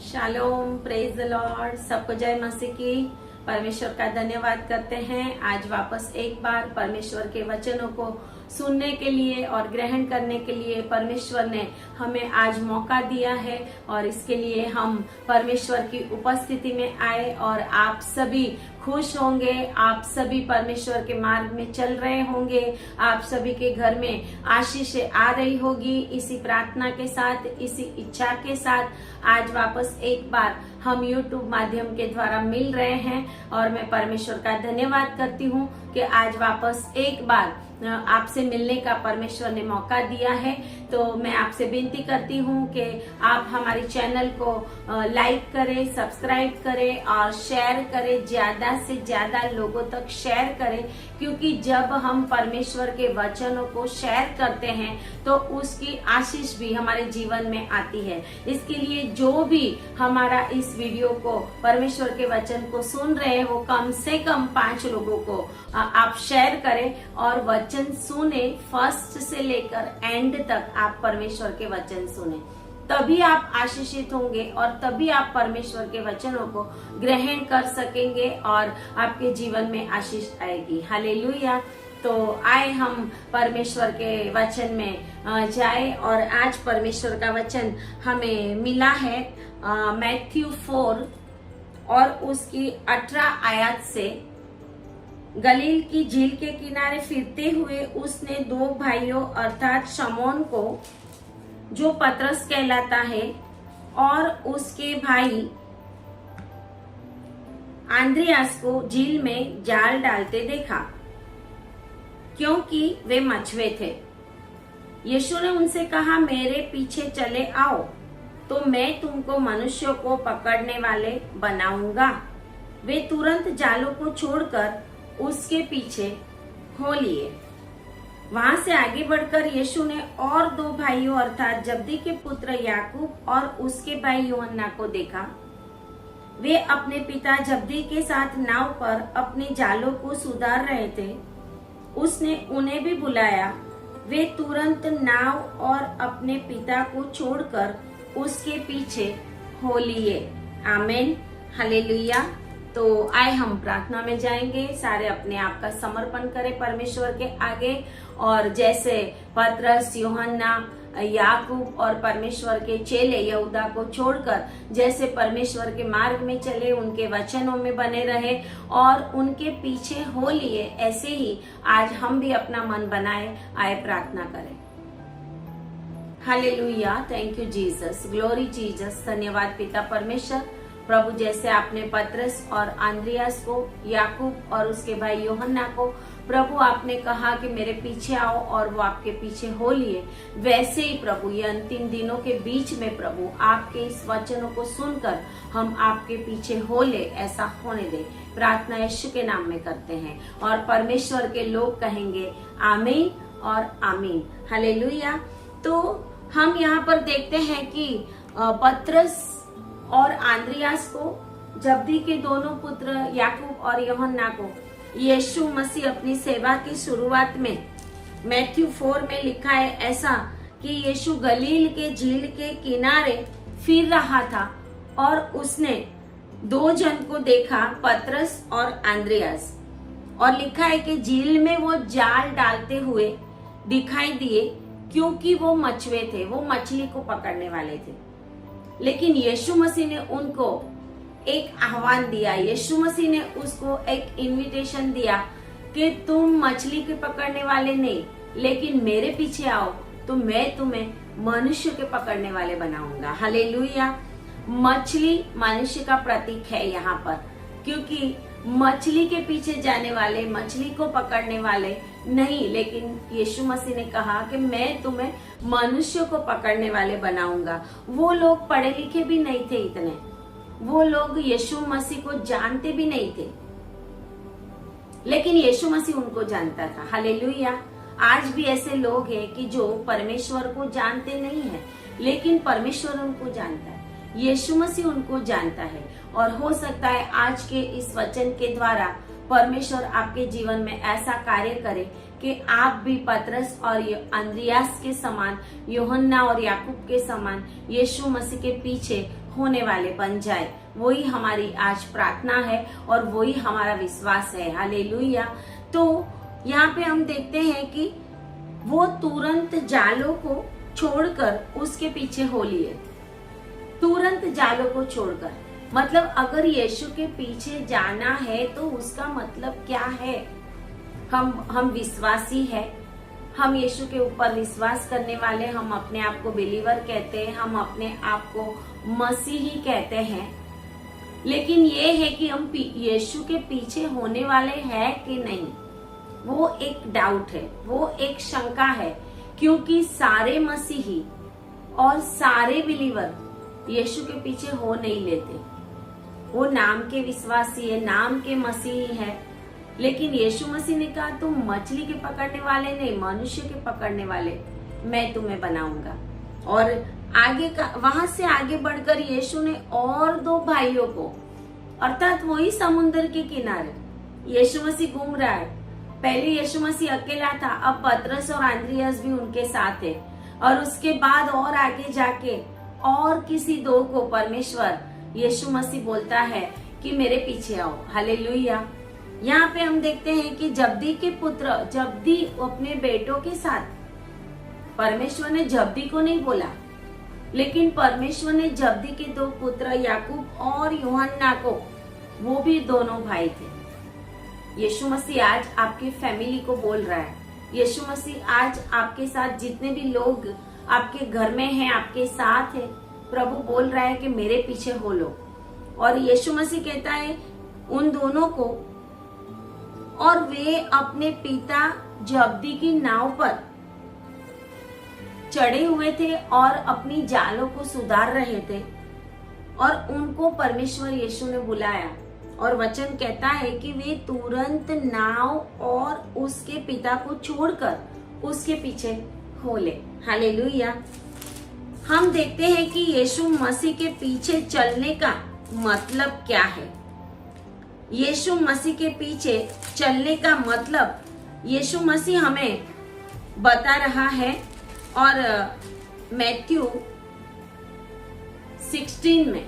Shalom, praise the Lord. सबको जय मसीह की। परमेश्वर का धन्यवाद करते हैं। आज वापस एक बार परमेश्वर के वचनों को सुनने के लिए और ग्रहण करने के लिए परमेश्वर ने हमें आज मौका दिया है और इसके लिए हम परमेश्वर की उपस्थिति में आए और आप सभी खुश होंगे। आप सभी परमेश्वर के मार्ग में चल रहे होंगे। आप सभी के घर में आशीष आ रही होगी। इसी प्रार्थना के साथ, इसी इच्छा के साथ आज वापस एक बार हम YouTube माध्यम के द्वारा मिल रहे हैं और मैं परमेश्वर का धन्यवाद करती हूँ कि आज वापस एक बार आपसे मिलने का परमेश्वर ने मौका दिया है। तो मैं आपसे विनती करती हूँ कि आप हमारे चैनल को लाइक करें, सब्सक्राइब करें और शेयर करें। ज्यादा से ज्यादा लोगों तक शेयर करें, क्योंकि जब हम परमेश्वर के वचनों को शेयर करते हैं तो उसकी आशीष भी हमारे जीवन में आती है। इसके लिए जो भी हमारा इस वीडियो को परमेश्वर के वचन को सुन रहे हैं वो कम से कम 5 लोगों को आप शेयर करें और वचन सुने। फर्स्ट से लेकर एंड तक आप परमेश्वर के वचन सुने, तभी आप आशीषित होंगे और तभी आप परमेश्वर के वचनों को ग्रहण कर सकेंगे और आपके जीवन में आशीष आएगी। हालेलुया। तो आए हम परमेश्वर के वचन में जाए और आज परमेश्वर का वचन हमें मिला है मैथ्यू 4 और उसकी 18 आयत से। गलील की झील के किनारे फिरते हुए उसने 2 भाइयों अर्थात शमौन को, जो पतरस कहलाता है, और उसके भाई आंद्रियास को झील में जाल डालते देखा, क्योंकि वे मछुए थे। यीशु ने उनसे कहा, मेरे पीछे चले आओ तो मैं तुमको मनुष्यों को पकड़ने वाले बनाऊंगा। वे तुरंत जालों को छोड़कर उसके पीछे हो लिए। वहां से आगे बढ़कर यीशु ने और 2 भाइयों अर्थात जब्दी के पुत्र याकूब और उसके भाई यूहन्ना को देखा। वे अपने पिता जब्दी के साथ नाव पर अपने जालों को सुधार रहे थे। उसने उन्हें भी बुलाया। वे तुरंत नाव और अपने पिता को छोड़कर उसके पीछे हो लिए। आमीन, हालेलुया। तो आए हम प्रार्थना में जाएंगे। सारे अपने आप का समर्पण करें परमेश्वर के आगे और जैसे पतरस, यूहन्ना, याकूब और परमेश्वर के चेले यहूदा को छोड़कर जैसे परमेश्वर के मार्ग में चले, उनके वचनों में बने रहे और उनके पीछे हो लिए, ऐसे ही आज हम भी अपना मन बनाए आए प्रार्थना करें। Hallelujah. Thank you Jesus, glory Jesus. धन्यवाद पिता परमेश्वर। प्रभु, जैसे आपने पतरस और आंद्रियास को, याकूब और उसके भाई यूहन्ना को, प्रभु आपने कहा कि मेरे पीछे आओ और वो आपके पीछे हो लिए, वैसे ही प्रभु ये अंतिम दिनों के बीच में प्रभु आपके इस वचनों को सुनकर हम आपके पीछे हो ले, ऐसा होने दे। प्रार्थना यीशु के नाम में करते हैं और परमेश्वर के लोग कहेंगे आमीन और आमीन। हालेलुया। तो हम यहाँ पर देखते हैं कि पतरस और आंद्रियास को, जब्दी के दोनों पुत्र याकूब और यूहन्ना को, यीशु मसीह अपनी सेवा की शुरुआत में मैथ्यू 4 में लिखा है ऐसा कि यीशु गलील के झील के किनारे फिर रहा था और उसने 2 जन को देखा, पतरस और आंद्रियास, और लिखा है कि झील में वो जाल डालते हुए दिखाई दिए, क्योंकि वो मछुए थे, वो मछली को पकड़ने वाले थे। लेकिन यीशु मसीह ने उनको एक आह्वान दिया। यीशु मसीह ने उसको एक इनविटेशन दिया कि तुम मछली के पकड़ने वाले नहीं, लेकिन मेरे पीछे आओ तो मैं तुम्हें मनुष्य के पकड़ने वाले बनाऊंगा। हालेलुया। मछली मनुष्य का प्रतीक है यहाँ पर, क्योंकि मछली के पीछे जाने वाले, मछली को पकड़ने वाले नहीं, लेकिन यीशु मसीह ने कहा कि मैं तुम्हें मनुष्य को पकड़ने वाले बनाऊंगा। वो लोग पढ़े लिखे भी नहीं थे इतने, वो लोग यीशु मसीह को जानते भी नहीं थे, लेकिन यीशु मसीह उनको जानता था। हालेलुया। आज भी ऐसे लोग हैं कि जो परमेश्वर को जानते नहीं है, लेकिन परमेश्वर उनको जानता है, यीशु मसीह उनको जानता है। और हो सकता है आज के इस वचन के द्वारा परमेश्वर आपके जीवन में ऐसा कार्य करे कि आप भी पतरस और अंद्रियास के समान, यूहन्ना और याकूब के समान यीशु मसीह के पीछे होने वाले बन जाए। वही हमारी आज प्रार्थना है और वही हमारा विश्वास है। हालेलुया। तो यहाँ पे हम देखते हैं कि वो तुरंत जालों को छोड़कर उसके पीछे हो लिए। तुरंत जालों को छोड़कर, मतलब अगर यीशु के पीछे जाना है तो उसका मतलब क्या है? हम विश्वासी है, हम यीशु के ऊपर विश्वास करने वाले, हम अपने आप को बिलीवर कहते हैं, हम अपने आप को मसीही कहते हैं। लेकिन ये है कि हम यीशु के पीछे होने वाले हैं कि नहीं, वो एक डाउट है, वो एक शंका है। क्योंकि सारे मसीही और सारे बिलीवर यीशु के पीछे हो नहीं लेते। वो नाम के विश्वासी है, नाम के मसीही है, लेकिन यीशु मसीह ने कहा तुम मछली के पकड़ने वाले नहीं, मनुष्य के पकड़ने वाले मैं तुम्हें बनाऊंगा। और आगे का वहां से आगे बढ़कर यीशु ने और 2 भाइयों को, अर्थात वही समुद्र के किनारे यीशु मसीह घूम रहा है। पहले यीशु मसीह अकेला था, अब पतरस और अंद्रियास भी उनके साथ है। और उसके बाद और आगे जाके और किसी 2 को परमेश्वर यीशु मसीह बोलता है कि मेरे पीछे आओ। हालेलुया। यहाँ पे हम देखते हैं कि जब्दी के पुत्र, जब्दी अपने बेटों के साथ, परमेश्वर ने जब्दी को नहीं बोला, लेकिन परमेश्वर ने जब्दी के 2 पुत्र याकूब और यूहन्ना को, वो भी दोनों भाई थे। यीशु मसीह आज आपके फैमिली को बोल रहा है। यीशु मसीह आज आपके साथ जितने भी लोग आपके घर में हैं, आपके साथ है, प्रभु बोल रहा है कि मेरे पीछे हो लो। और यीशु मसीह कहता है उन दोनों को, और वे अपने पिता जब्दी की नाव पर चढ़े हुए थे और अपनी जालों को सुधार रहे थे। और उनको परमेश्वर यीशु ने बुलाया और वचन कहता है कि वे तुरंत नाव और उसके पिता को छोड़कर उसके पीछे हो ले। हालेलुया। हम देखते हैं कि यीशु मसीह के पीछे चलने का मतलब क्या है। यीशु मसीह के पीछे चलने का मतलब यीशु मसीह हमें बता रहा है। और मैथ्यू 16 में,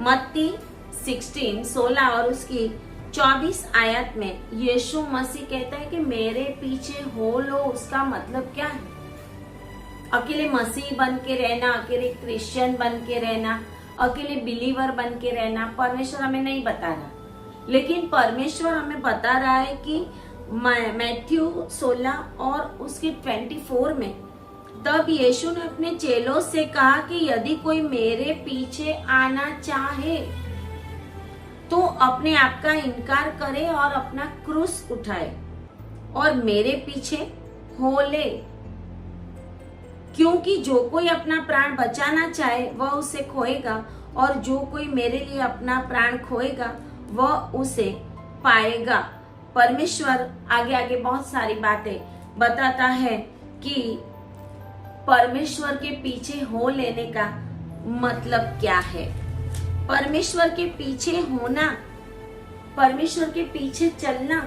मत्ती 16 और उसकी 24 आयत में यीशु मसीह कहता है कि मेरे पीछे हो लो। उसका मतलब क्या है? अकेले मसीह बन के रहना, अकेले क्रिश्चियन बन के रहना, अकेले बिलीवर बन के रहना परमेश्वर हमें नहीं बता रहा, लेकिन परमेश्वर हमें बता रहा है कि मैथ्यू 16 और उसके 24 में, तब यीशु ने अपने चेलों से कहा कि यदि कोई मेरे पीछे आना चाहे तो अपने आप का इनकार करे और अपना क्रूस उठाए और मेरे पीछे हो ले। क्योंकि जो कोई अपना प्राण बचाना चाहे वह उसे खोएगा, और जो कोई मेरे लिए अपना प्राण खोएगा वह उसे पाएगा। परमेश्वर आगे आगे बहुत सारी बातें बताता है कि परमेश्वर के पीछे हो लेने का मतलब क्या है। परमेश्वर के पीछे होना, परमेश्वर के पीछे चलना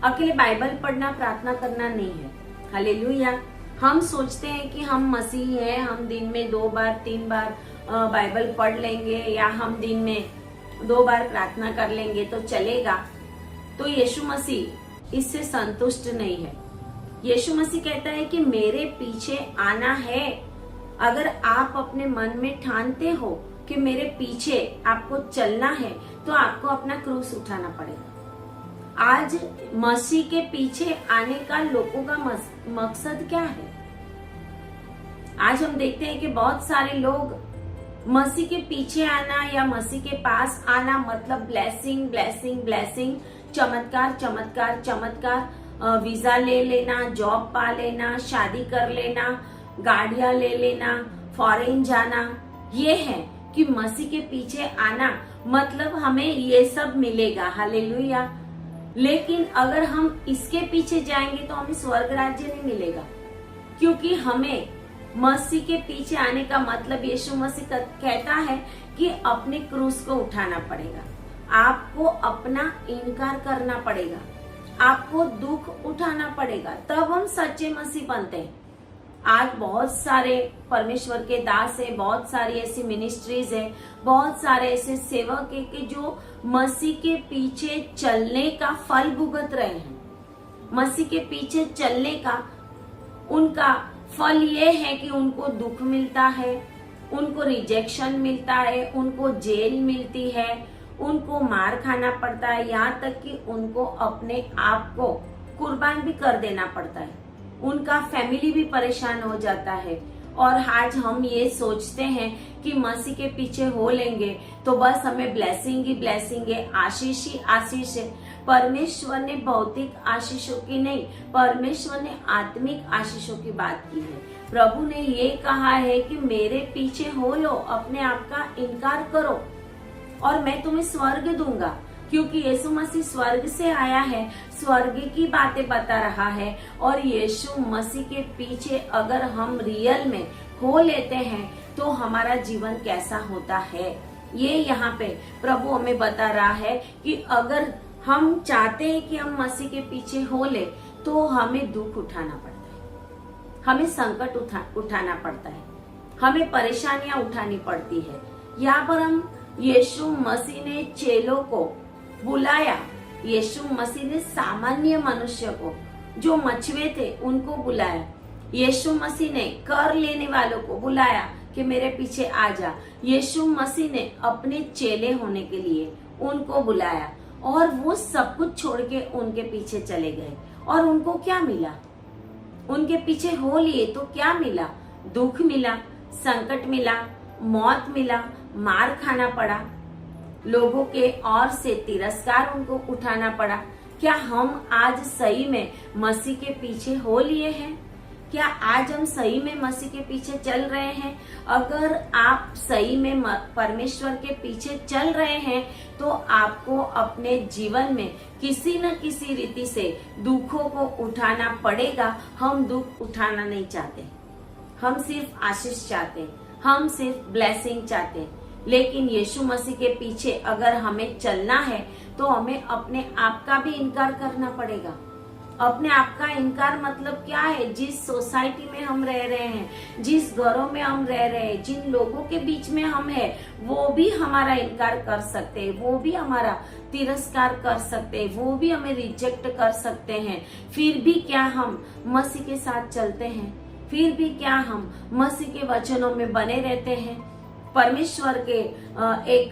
अकेले बाइबल पढ़ना, प्रार्थना करना नहीं है। हालेलुया। हम सोचते हैं कि हम मसीही हैं, हम दिन में 2 बार 3 बार बाइबल पढ़ लेंगे या हम दिन में 2 बार प्रार्थना कर लेंगे तो चलेगा। तो यीशु मसीह इससे संतुष्ट नहीं है। यीशु मसीह कहता है कि मेरे पीछे आना है। अगर आप अपने मन में ठानते हो कि मेरे पीछे आपको चलना है तो आपको अपना क्रूस उठाना पड़ेगा। आज मसीह के पीछे आने का लोगों का मकसद क्या है? आज हम देखते हैं कि बहुत सारे लोग मसीह के पीछे आना या मसीह के पास आना मतलब ब्लेसिंग ब्लेसिंग ब्लेसिंग, चमत्कार चमत्कार चमत्कार, वीजा ले लेना, जॉब पा लेना, शादी कर लेना, गाड़ियां ले लेना, फॉरेन जाना। ये है कि मसीह के पीछे आना मतलब हमें ये सब मिलेगा। हालेलुया। लेकिन अगर हम इसके पीछे जाएंगे तो हमें स्वर्ग राज्य नहीं मिलेगा, क्योंकि हमें मसीह के पीछे आने का मतलब यीशु मसीह कहता है कि अपने क्रूस को उठाना पड़ेगा। आपको अपना इनकार करना पड़ेगा, आपको दुख उठाना पड़ेगा, तब हम सच्चे मसीह बनते हैं। आज बहुत सारे परमेश्वर के दास है, बहुत सारी ऐसी मिनिस्ट्रीज है, बहुत सारे ऐसे सेवक है कि जो मसीह के पीछे चलने का फल भुगत रहे हैं। मसीह के पीछे चलने का उनका फल ये है कि उनको दुख मिलता है, उनको रिजेक्शन मिलता है, उनको जेल मिलती है, उनको मार खाना पड़ता है, यहाँ तक कि उनको अपने आप को कुर्बान भी कर देना पड़ता है। उनका फैमिली भी परेशान हो जाता है। और आज हम ये सोचते हैं कि मसीह के पीछे हो लेंगे तो बस हमें ब्लेसिंग ही ब्लेसिंग है, आशीष ही आशीष है। परमेश्वर ने भौतिक आशीषों की नहीं, परमेश्वर ने आत्मिक आशीषों की बात की है। प्रभु ने ये कहा है कि मेरे पीछे हो लो, अपने आप का इनकार करो और मैं तुम्हें स्वर्ग दूंगा। क्योंकि यीशु मसीह स्वर्ग से आया है, स्वर्ग की बातें बता रहा है। और यीशु मसीह के पीछे अगर हम रियल में हो लेते हैं तो हमारा जीवन कैसा होता है, ये यहाँ पे प्रभु हमें बता रहा है कि अगर हम चाहते हैं कि हम मसीह के पीछे हो ले तो हमें दुख उठाना पड़ता है, हमें संकट उठाना पड़ता है, हमें परेशानियां उठानी पड़ती है। यहाँ पर हम यीशु मसीह ने चेलों को बुलाया, यीशु मसीह ने सामान्य मनुष्य को जो मछुए थे उनको बुलाया, यीशु मसीह ने कर लेने वालों को बुलाया कि मेरे पीछे आ जा। यीशु मसीह ने अपने चेले होने के लिए उनको बुलाया और वो सब कुछ छोड़ के उनके पीछे चले गए। और उनको क्या मिला? उनके पीछे हो लिए तो क्या मिला? दुख मिला, संकट मिला, मौत मिला, मार खाना पड़ा, लोगों के और से तिरस्कार उनको उठाना पड़ा। क्या हम आज सही में मसीह के पीछे हो लिए हैं? क्या आज हम सही में मसीह के पीछे चल रहे हैं? अगर आप सही में परमेश्वर के पीछे चल रहे हैं तो आपको अपने जीवन में किसी न किसी रीति से दुखों को उठाना पड़ेगा। हम दुख उठाना नहीं चाहते, हम सिर्फ आशीष चाहते, हम सिर्फ ब्लेसिंग चाहते। लेकिन यीशु मसीह के पीछे अगर हमें चलना है तो हमें अपने आप का भी इनकार करना पड़ेगा। अपने आप का इनकार मतलब क्या है? जिस सोसाइटी में हम रह रहे हैं, जिस घरों में हम रह रहे हैं, जिन लोगों के बीच में हम हैं, वो भी हमारा इनकार कर सकते हैं, वो भी हमारा तिरस्कार कर सकते हैं, वो भी हमें रिजेक्ट कर सकते हैं। फिर भी क्या हम मसीह के साथ चलते हैं? फिर भी क्या हम मसीह के वचनों में बने रहते हैं? परमेश्वर के एक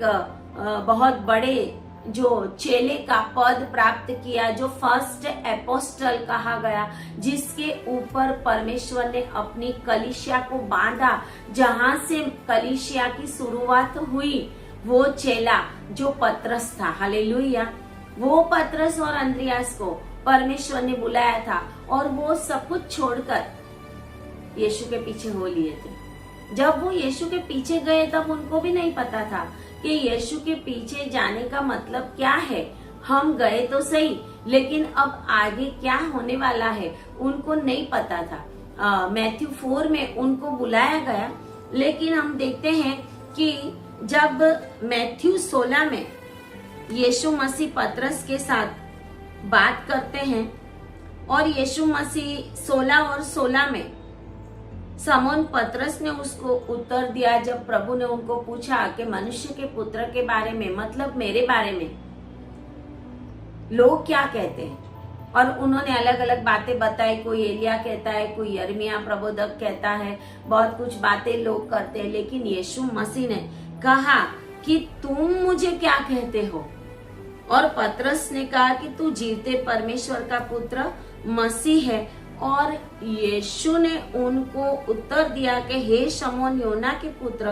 बहुत बड़े जो चेले का पद प्राप्त किया, जो फर्स्ट एपोस्टल कहा गया, जिसके ऊपर परमेश्वर ने अपनी कलीसिया को बांधा, जहां से कलीसिया की शुरुआत हुई, वो चेला जो पतरस था। हालेलुया। वो पतरस और अंद्रियास को परमेश्वर ने बुलाया था और वो सब कुछ छोड़कर यीशु के पीछे हो लिए थे। जब वो यीशु के पीछे गए तब उनको भी नहीं पता था कि यीशु के पीछे जाने का मतलब क्या है। हम गए तो सही, लेकिन अब आगे क्या होने वाला है उनको नहीं पता था। मैथ्यू 4 में उनको बुलाया गया, लेकिन हम देखते हैं कि जब मैथ्यू 16 में यीशु मसीह पतरस के साथ बात करते हैं और यीशु मसीह 16 और 16 में समौन पतरस ने उसको उत्तर दिया, जब प्रभु ने उनको पूछा कि मनुष्य के पुत्र के बारे में, मतलब मेरे बारे में लोग क्या कहते हैं। और उन्होंने अलग अलग बातें बताई, कोई एलिया कहता है, कोई यिर्मयाह प्रबोधक कहता है, बहुत कुछ बातें लोग करते हैं। लेकिन यीशु मसीह ने कहा कि तुम मुझे क्या कहते हो? और पतरस ने कहा कि तू जीते परमेश्वर का पुत्र मसीह है। और यीशु ने उनको उत्तर दिया कि हे शमौन योना के पुत्र,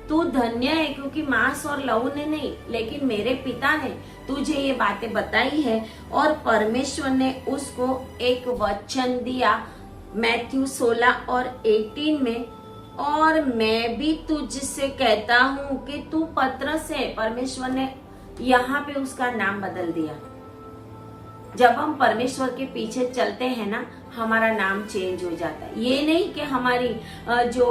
तू धन्य है, क्योंकि मांस और लहू ने नहीं, लेकिन मेरे पिता ने तुझे ये बातें बताई है। और परमेश्वर ने उसको एक वचन दिया मैथ्यू 16 और 18 में, और मैं भी तुझसे कहता हूँ कि तू पतरस है। परमेश्वर ने यहाँ पे उसका नाम बदल दिया। जब हम परमेश्वर के पीछे चलते हैं ना, हमारा नाम चेंज हो जाता है। ये नहीं कि हमारी जो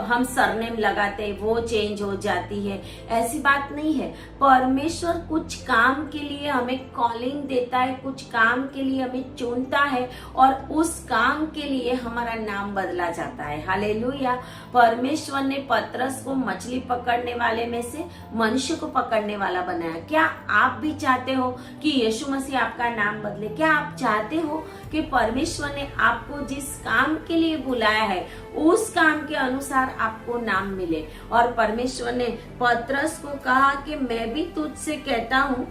हम सरनेम लगाते हैं वो चेंज हो जाती है, ऐसी बात नहीं है। परमेश्वर कुछ काम के लिए हमें कॉलिंग देता है, कुछ काम के लिए हमें चुनता है और उस काम के लिए हमारा नाम बदला जाता है। हालेलुया। परमेश्वर ने पतरस को मछली पकड़ने वाले में से मनुष्य को पकड़ने वाला बनाया। क्या आप भी चाहते हो कि यीशु मसीह आपका नाम बदले? क्या आप चाहते हो कि परमेश्वर ने आपको जिस काम के लिए बुलाया है उस काम के अनुसार आपको नाम मिले? और परमेश्वर ने पतरस को कहा कि मैं भी तुझसे कहता हूँ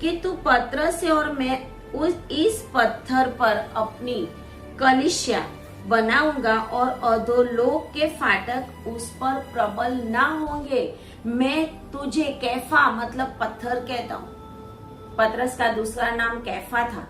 कि तू पतरस है और मैं इस पत्थर पर अपनी कलीसिया बनाऊंगा और अधोलोक के फाटक उस पर प्रबल ना होंगे। मैं तुझे कैफा मतलब पत्थर कहता हूँ। पतरस का दूसरा नाम कैफा था,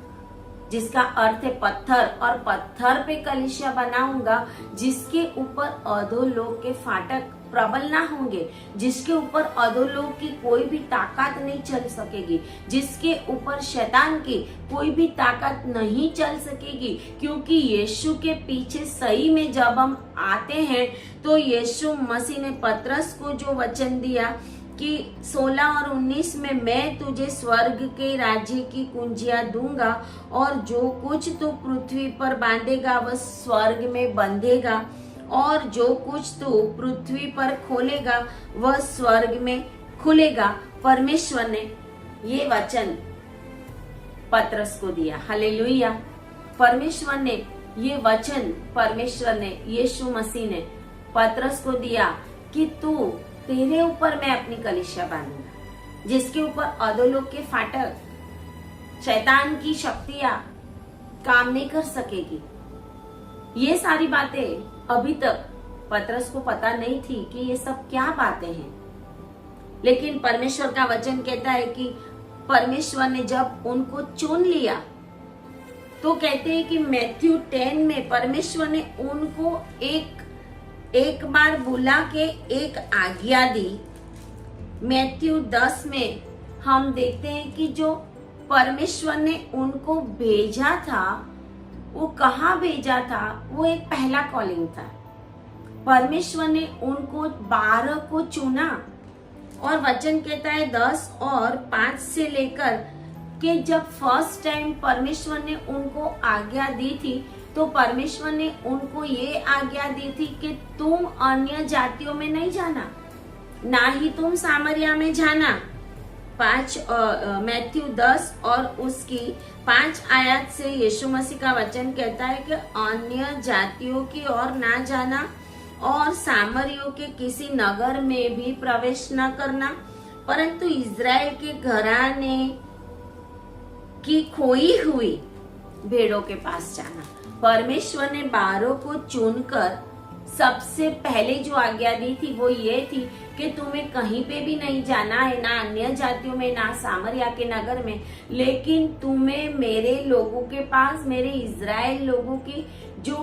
जिसका अर्थ है पत्थर, और पत्थर पे कलीसिया बनाऊंगा जिसके ऊपर अधोलोक के फाटक प्रबल ना होंगे, जिसके ऊपर अधोलोक की कोई भी ताकत नहीं चल सकेगी, जिसके ऊपर शैतान की कोई भी ताकत नहीं चल सकेगी। क्योंकि यीशु के पीछे सही में जब हम आते हैं तो यीशु मसीह ने पतरस को जो वचन दिया कि 16 और 19 में मैं तुझे स्वर्ग के राज्य की कुंजियां दूंगा और जो कुछ तू पृथ्वी पर बांधेगा वह स्वर्ग में बंधेगा और जो कुछ तू पृथ्वी पर खोलेगा वह स्वर्ग में खुलेगा। परमेश्वर ने ये वचन पतरस को दिया। हालेलुया। परमेश्वर ने ये वचन, परमेश्वर ने, यीशु मसीह ने पतरस को दिया कि तू, तेरे ऊपर मैं अपनी कलीसिया बांधूंगा जिसके ऊपर अधोलोक के फाटक, शैतान की शक्तियां काम नहीं कर सकेगी। ये सारी बातें अभी तक पतरस को पता नहीं थी कि ये सब क्या बातें हैं, लेकिन परमेश्वर का वचन कहता है कि परमेश्वर ने जब उनको चुन लिया तो कहते हैं कि मैथ्यू 10 में परमेश्वर ने उनको एक बार बुला के एक आज्ञा दी। मैथ्यू 10 में हम देखते हैं कि जो परमेश्वर ने उनको भेजा था वो कहाँ भेजा था? वो एक पहला कॉलिंग था। परमेश्वर ने उनको 12 को चुना और वचन कहता है 10 और 5 से लेकर कि जब फर्स्ट टाइम परमेश्वर ने उनको आज्ञा दी थी तो परमेश्वर ने उनको ये आज्ञा दी थी कि तुम अन्य जातियों में नहीं जाना, ना ही तुम सामरिया में जाना। मैथ्यू 10 और उसकी 5 आयत से यीशु मसीह का वचन कहता है कि अन्य जातियों की ओर ना जाना और सामरियों के किसी नगर में भी प्रवेश न करना, परंतु इज़राइल के घराने की खोई हुई भेड़ों के पास जाना। परमेश्वर ने 12 को चुनकर सबसे पहले जो आज्ञा दी थी वो ये थी कि तुम्हें कहीं पे भी नहीं जाना है, ना अन्य जातियों में, ना सामरिया के नगर में, लेकिन तुम्हें मेरे लोगों के पास, मेरे इज़राइल लोगों की जो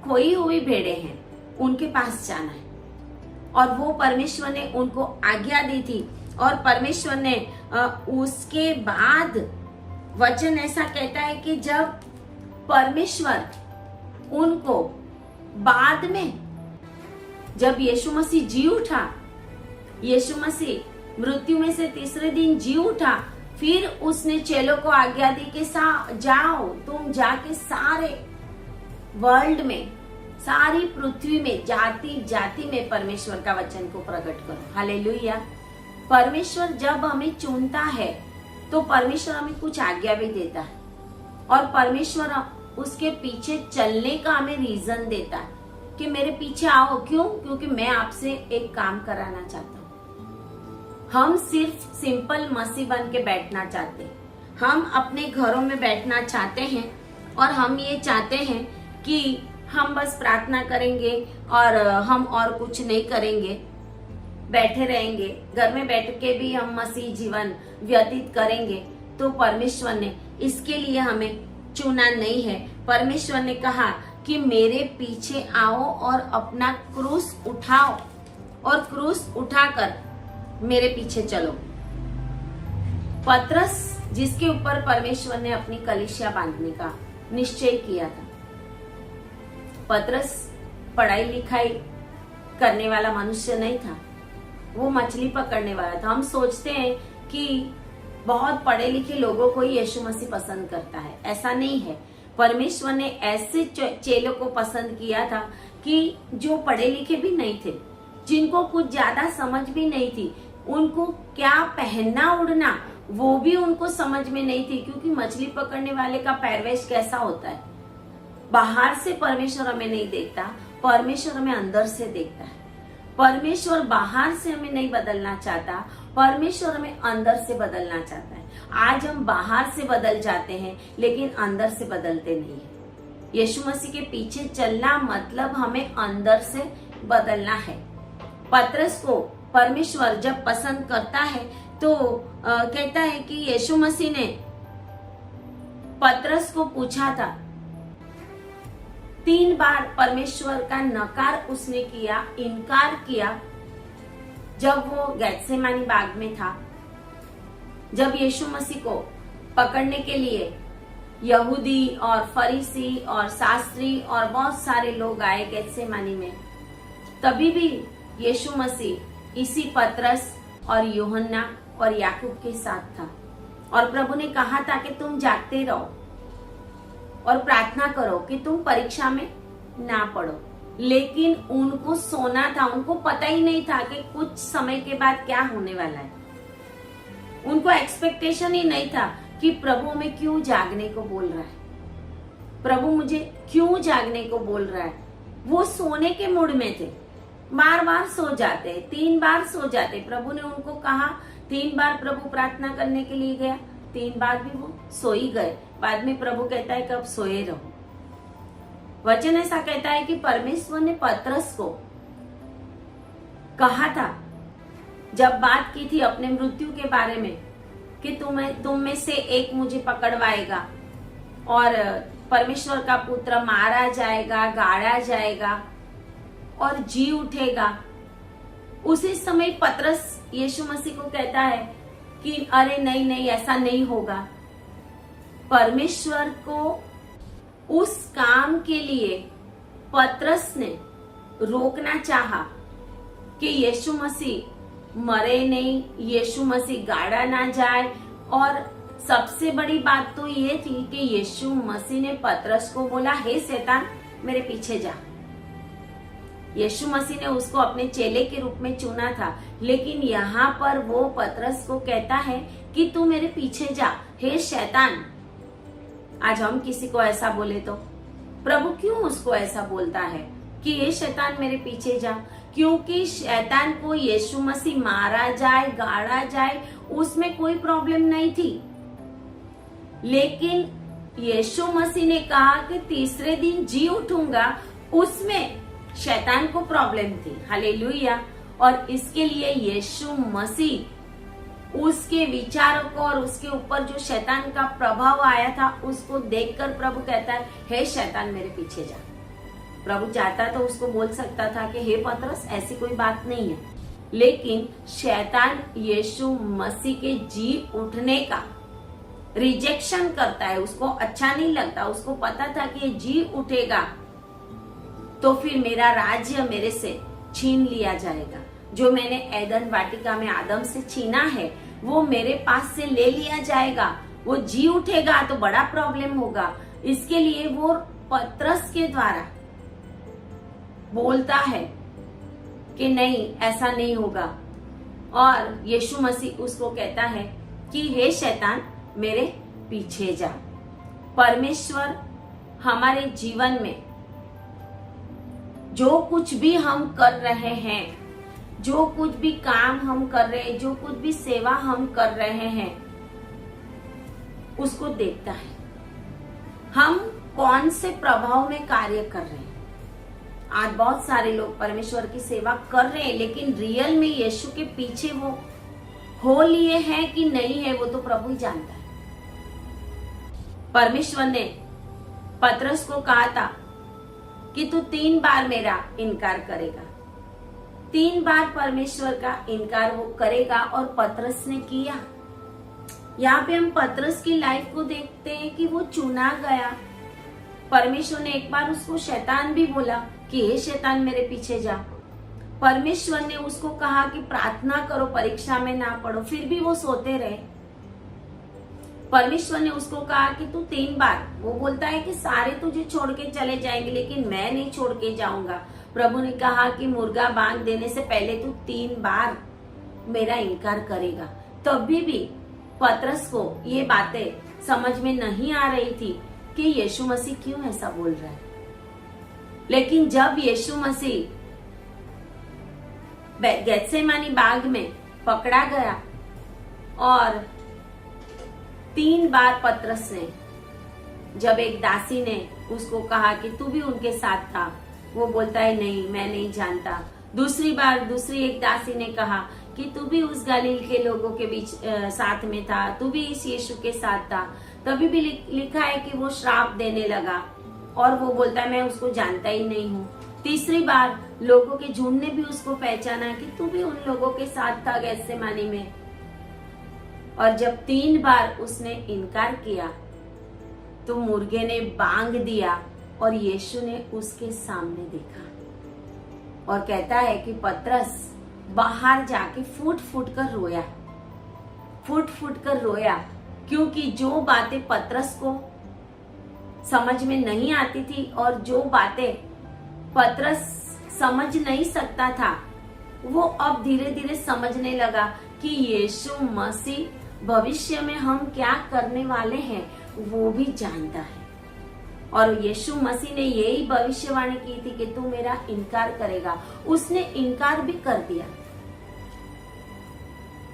खोई हुई भेड़े हैं उनके पास जाना है। और वो परमेश्वर ने उनको आज्ञा दी थी। और परमेश्वर ने उसके बाद वचन ऐसा कहता है कि जब परमेश्वर उनको बाद में, जब यीशु मसीह जी उठा, यीशु मसीह मृत्यु में से तीसरे दिन जी उठा, फिर उसने चेलों को आज्ञा दी कि जाओ तुम जाके सारे वर्ल्ड में, सारी पृथ्वी में, जाति जाति में परमेश्वर का वचन को प्रकट करो। हालेलुया। परमेश्वर जब हमें चुनता है तो परमेश्वर हमें कुछ आज्ञा भी देता है और परमेश्वर उसके पीछे चलने का हमें रीजन देता है कि मेरे पीछे आओ। क्यों? क्योंकि मैं आपसे एक काम कराना चाहता हूँ। हम सिर्फ सिंपल मसीह बन के बैठना चाहते हैं, हम अपने घरों में बैठना चाहते हैं और हम ये चाहते हैं कि हम बस प्रार्थना करेंगे और हम और कुछ नहीं करेंगे, बैठे रहेंगे, घर में बैठ के भी हम मसीह जीवन व्यतीत करेंगे। तो परमेश्वर ने इसके लिए हमें चुना नहीं है। परमेश्वर ने कहा कि मेरे पीछे आओ और अपना क्रूस उठाओ और क्रूस उठाकर मेरे पीछे चलो। पतरस जिसके ऊपर परमेश्वर ने अपनी कलीसिया बांधने का निश्चय किया था, पतरस पढ़ाई लिखाई करने वाला मनुष्य नहीं था, वो मछली पकड़ने वाला था। हम सोचते हैं कि बहुत पढ़े लिखे लोगों को ही यीशु मसीह पसंद करता है, ऐसा नहीं है। परमेश्वर ने ऐसे चेलों को पसंद किया था कि जो पढ़े लिखे भी नहीं थे, जिनको कुछ ज्यादा समझ भी नहीं थी, उनको क्या पहनना उड़ना वो भी उनको समझ में नहीं थी, क्योंकि मछली पकड़ने वाले का पहरवेश कैसा होता है। बाहर से परमेश्वर हमें नहीं देखता, परमेश्वर हमें अंदर से देखता है। परमेश्वर बाहर से हमें नहीं बदलना चाहता, परमेश्वर हमें अंदर से बदलना चाहता है। आज हम बाहर से बदल जाते हैं लेकिन अंदर से बदलते नहीं है। यीशु मसीह के पीछे चलना मतलब हमें अंदर से बदलना है। पतरस को परमेश्वर जब पसंद करता है तो कहता है कि यीशु मसीह ने पतरस को पूछा था, 3 बार परमेश्वर का नकार उसने किया, इनकार किया। जब वो गेत्सेमानी बाग में था, जब यीशु मसीह को पकड़ने के लिए यहूदी और फरीसी और शास्त्री और बहुत सारे लोग आए गेत्सेमानी में, तभी भी यीशु मसीह इसी पतरस और यूहन्ना और याकूब के साथ था। और प्रभु ने कहा था कि तुम जागते रहो और प्रार्थना करो कि तुम परीक्षा में ना पड़ो। लेकिन उनको सोना था, उनको पता ही नहीं था कि कुछ समय के बाद क्या होने वाला है। उनको एक्सपेक्टेशन ही नहीं था कि प्रभु हमें क्यों जागने को बोल रहा है, प्रभु मुझे क्यों जागने को बोल रहा है। वो सोने के मूड में थे, बार बार सो जाते, 3 बार सो जाते। प्रभु ने उनको कहा, 3 बार प्रभु प्रार्थना करने के लिए गया, 3 बार भी वो सो ही गए। बाद में प्रभु कहता है कि अब सोए रहो। वचन ऐसा कहता है कि परमेश्वर ने पतरस को कहा था, जब बात की थी अपने मृत्यु के बारे में, कि तुम में से एक मुझे पकड़वाएगा और परमेश्वर का पुत्र मारा जाएगा, गाड़ा जाएगा और जी उठेगा। उसी समय पतरस यीशु मसीह को कहता है कि अरे नहीं नहीं, ऐसा नहीं होगा। परमेश्वर को उस काम के लिए पतरस ने रोकना चाहा कि यीशु मसीह मरे नहीं, यीशु मसीह गाड़ा ना जाए। और सबसे बड़ी बात तो ये थी कि यीशु मसीह ने पतरस को बोला, हे शैतान मेरे पीछे जा। यीशु मसीह ने उसको अपने चेले के रूप में चुना था, लेकिन यहाँ पर वो पतरस को कहता है कि तू मेरे पीछे जा, हे शैतान। आज हम किसी को ऐसा बोले तो प्रभु क्यों उसको ऐसा बोलता है कि ये शैतान मेरे पीछे जा? क्योंकि शैतान को यीशु मसीह मारा जाए, गाड़ा जाए, उसमें कोई प्रॉब्लम नहीं थी। लेकिन यीशु मसीह ने कहा कि तीसरे दिन जी उठूंगा, उसमें शैतान को प्रॉब्लम थी। हालेलुया। और इसके लिए यीशु मसीह उसके विचारों को और उसके ऊपर जो शैतान का प्रभाव आया था उसको देखकर प्रभु कहता है, हे शैतान मेरे पीछे जा। प्रभु चाहता तो उसको बोल सकता था कि हे पतरस ऐसी कोई बात नहीं है, लेकिन शैतान यीशु मसीह के जी उठने का रिजेक्शन करता है, उसको अच्छा नहीं लगता। उसको पता था कि जी उठेगा तो फिर मेरा राज्य मेरे से छीन लिया जाएगा। जो मैंने एदन वाटिका में आदम से छीना है वो मेरे पास से ले लिया जाएगा। वो जी उठेगा तो बड़ा प्रॉब्लम होगा। इसके लिए वो पतरस के द्वारा बोलता है कि नहीं, ऐसा नहीं होगा। और यीशु मसीह उसको कहता है कि हे शैतान मेरे पीछे जा। परमेश्वर हमारे जीवन में जो कुछ भी हम कर रहे हैं, जो कुछ भी काम हम कर रहे हैं, जो कुछ भी सेवा हम कर रहे हैं, उसको देखता है। हम कौन से प्रभाव में कार्य कर रहे हैं। आज बहुत सारे लोग परमेश्वर की सेवा कर रहे हैं, लेकिन रियल में यीशु के पीछे वो हो लिए हैं कि नहीं है, वो तो प्रभु ही जानता है। परमेश्वर ने पतरस को कहा था कि तू 3 बार मेरा इनकार करेगा। 3 बार परमेश्वर का इनकार वो करेगा और पतरस ने किया। यहाँ पे हम पतरस की लाइफ को देखते हैं कि वो चुना गया, परमेश्वर ने एक बार उसको शैतान भी बोला कि हे शैतान मेरे पीछे जा। परमेश्वर ने उसको कहा कि प्रार्थना करो, परीक्षा में ना पड़ो, फिर भी वो सोते रहे। परमेश्वर ने उसको कहा कि तू 3 बार, वो बोलता है कि सारे तुझे छोड़ के चले जाएंगे लेकिन मैं नहीं छोड़ के जाऊंगा। प्रभु ने कहा कि मुर्गा बांध देने से पहले तू 3 बार मेरा इनकार करेगा। तभी भी पतरस को ये बातें समझ में नहीं आ रही थी कि यीशु मसीह क्यों ऐसा बोल रहा है। लेकिन जब यीशु मसीह गेत्सेमानी बाग में पकड़ा गया और 3 बार पतरस ने, जब एक दासी ने उसको कहा कि तू भी उनके साथ था, वो बोलता है नहीं मैं नहीं जानता। दूसरी बार दूसरी एक दासी ने कहा कि तू भी उस गलील के लोगों के बीच साथ में था, तू भी इस यीशु के साथ था। तभी भी लिखा है कि वो श्राप देने लगा और वो बोलता है मैं उसको जानता ही नहीं हूँ। तीसरी बार लोगों के झुंड ने भी उसको पहचाना कि तू भी उन लोगों के साथ था गेत्सेमानी में। और जब 3 बार उसने इनकार किया तो मुर्गे ने बांग दिया और यीशु ने उसके सामने देखा और कहता है कि पतरस बाहर जाके फूट फूट कर रोया, क्योंकि जो बातें पतरस को समझ में नहीं आती थी और जो बातें पतरस समझ नहीं सकता था, वो अब धीरे धीरे समझने लगा कि यीशु मसीह भविष्य में हम क्या करने वाले हैं वो भी जानता है। और यीशु मसीह ने यही भविष्यवाणी की थी कि तू मेरा इनकार करेगा। उसने इनकार भी कर दिया।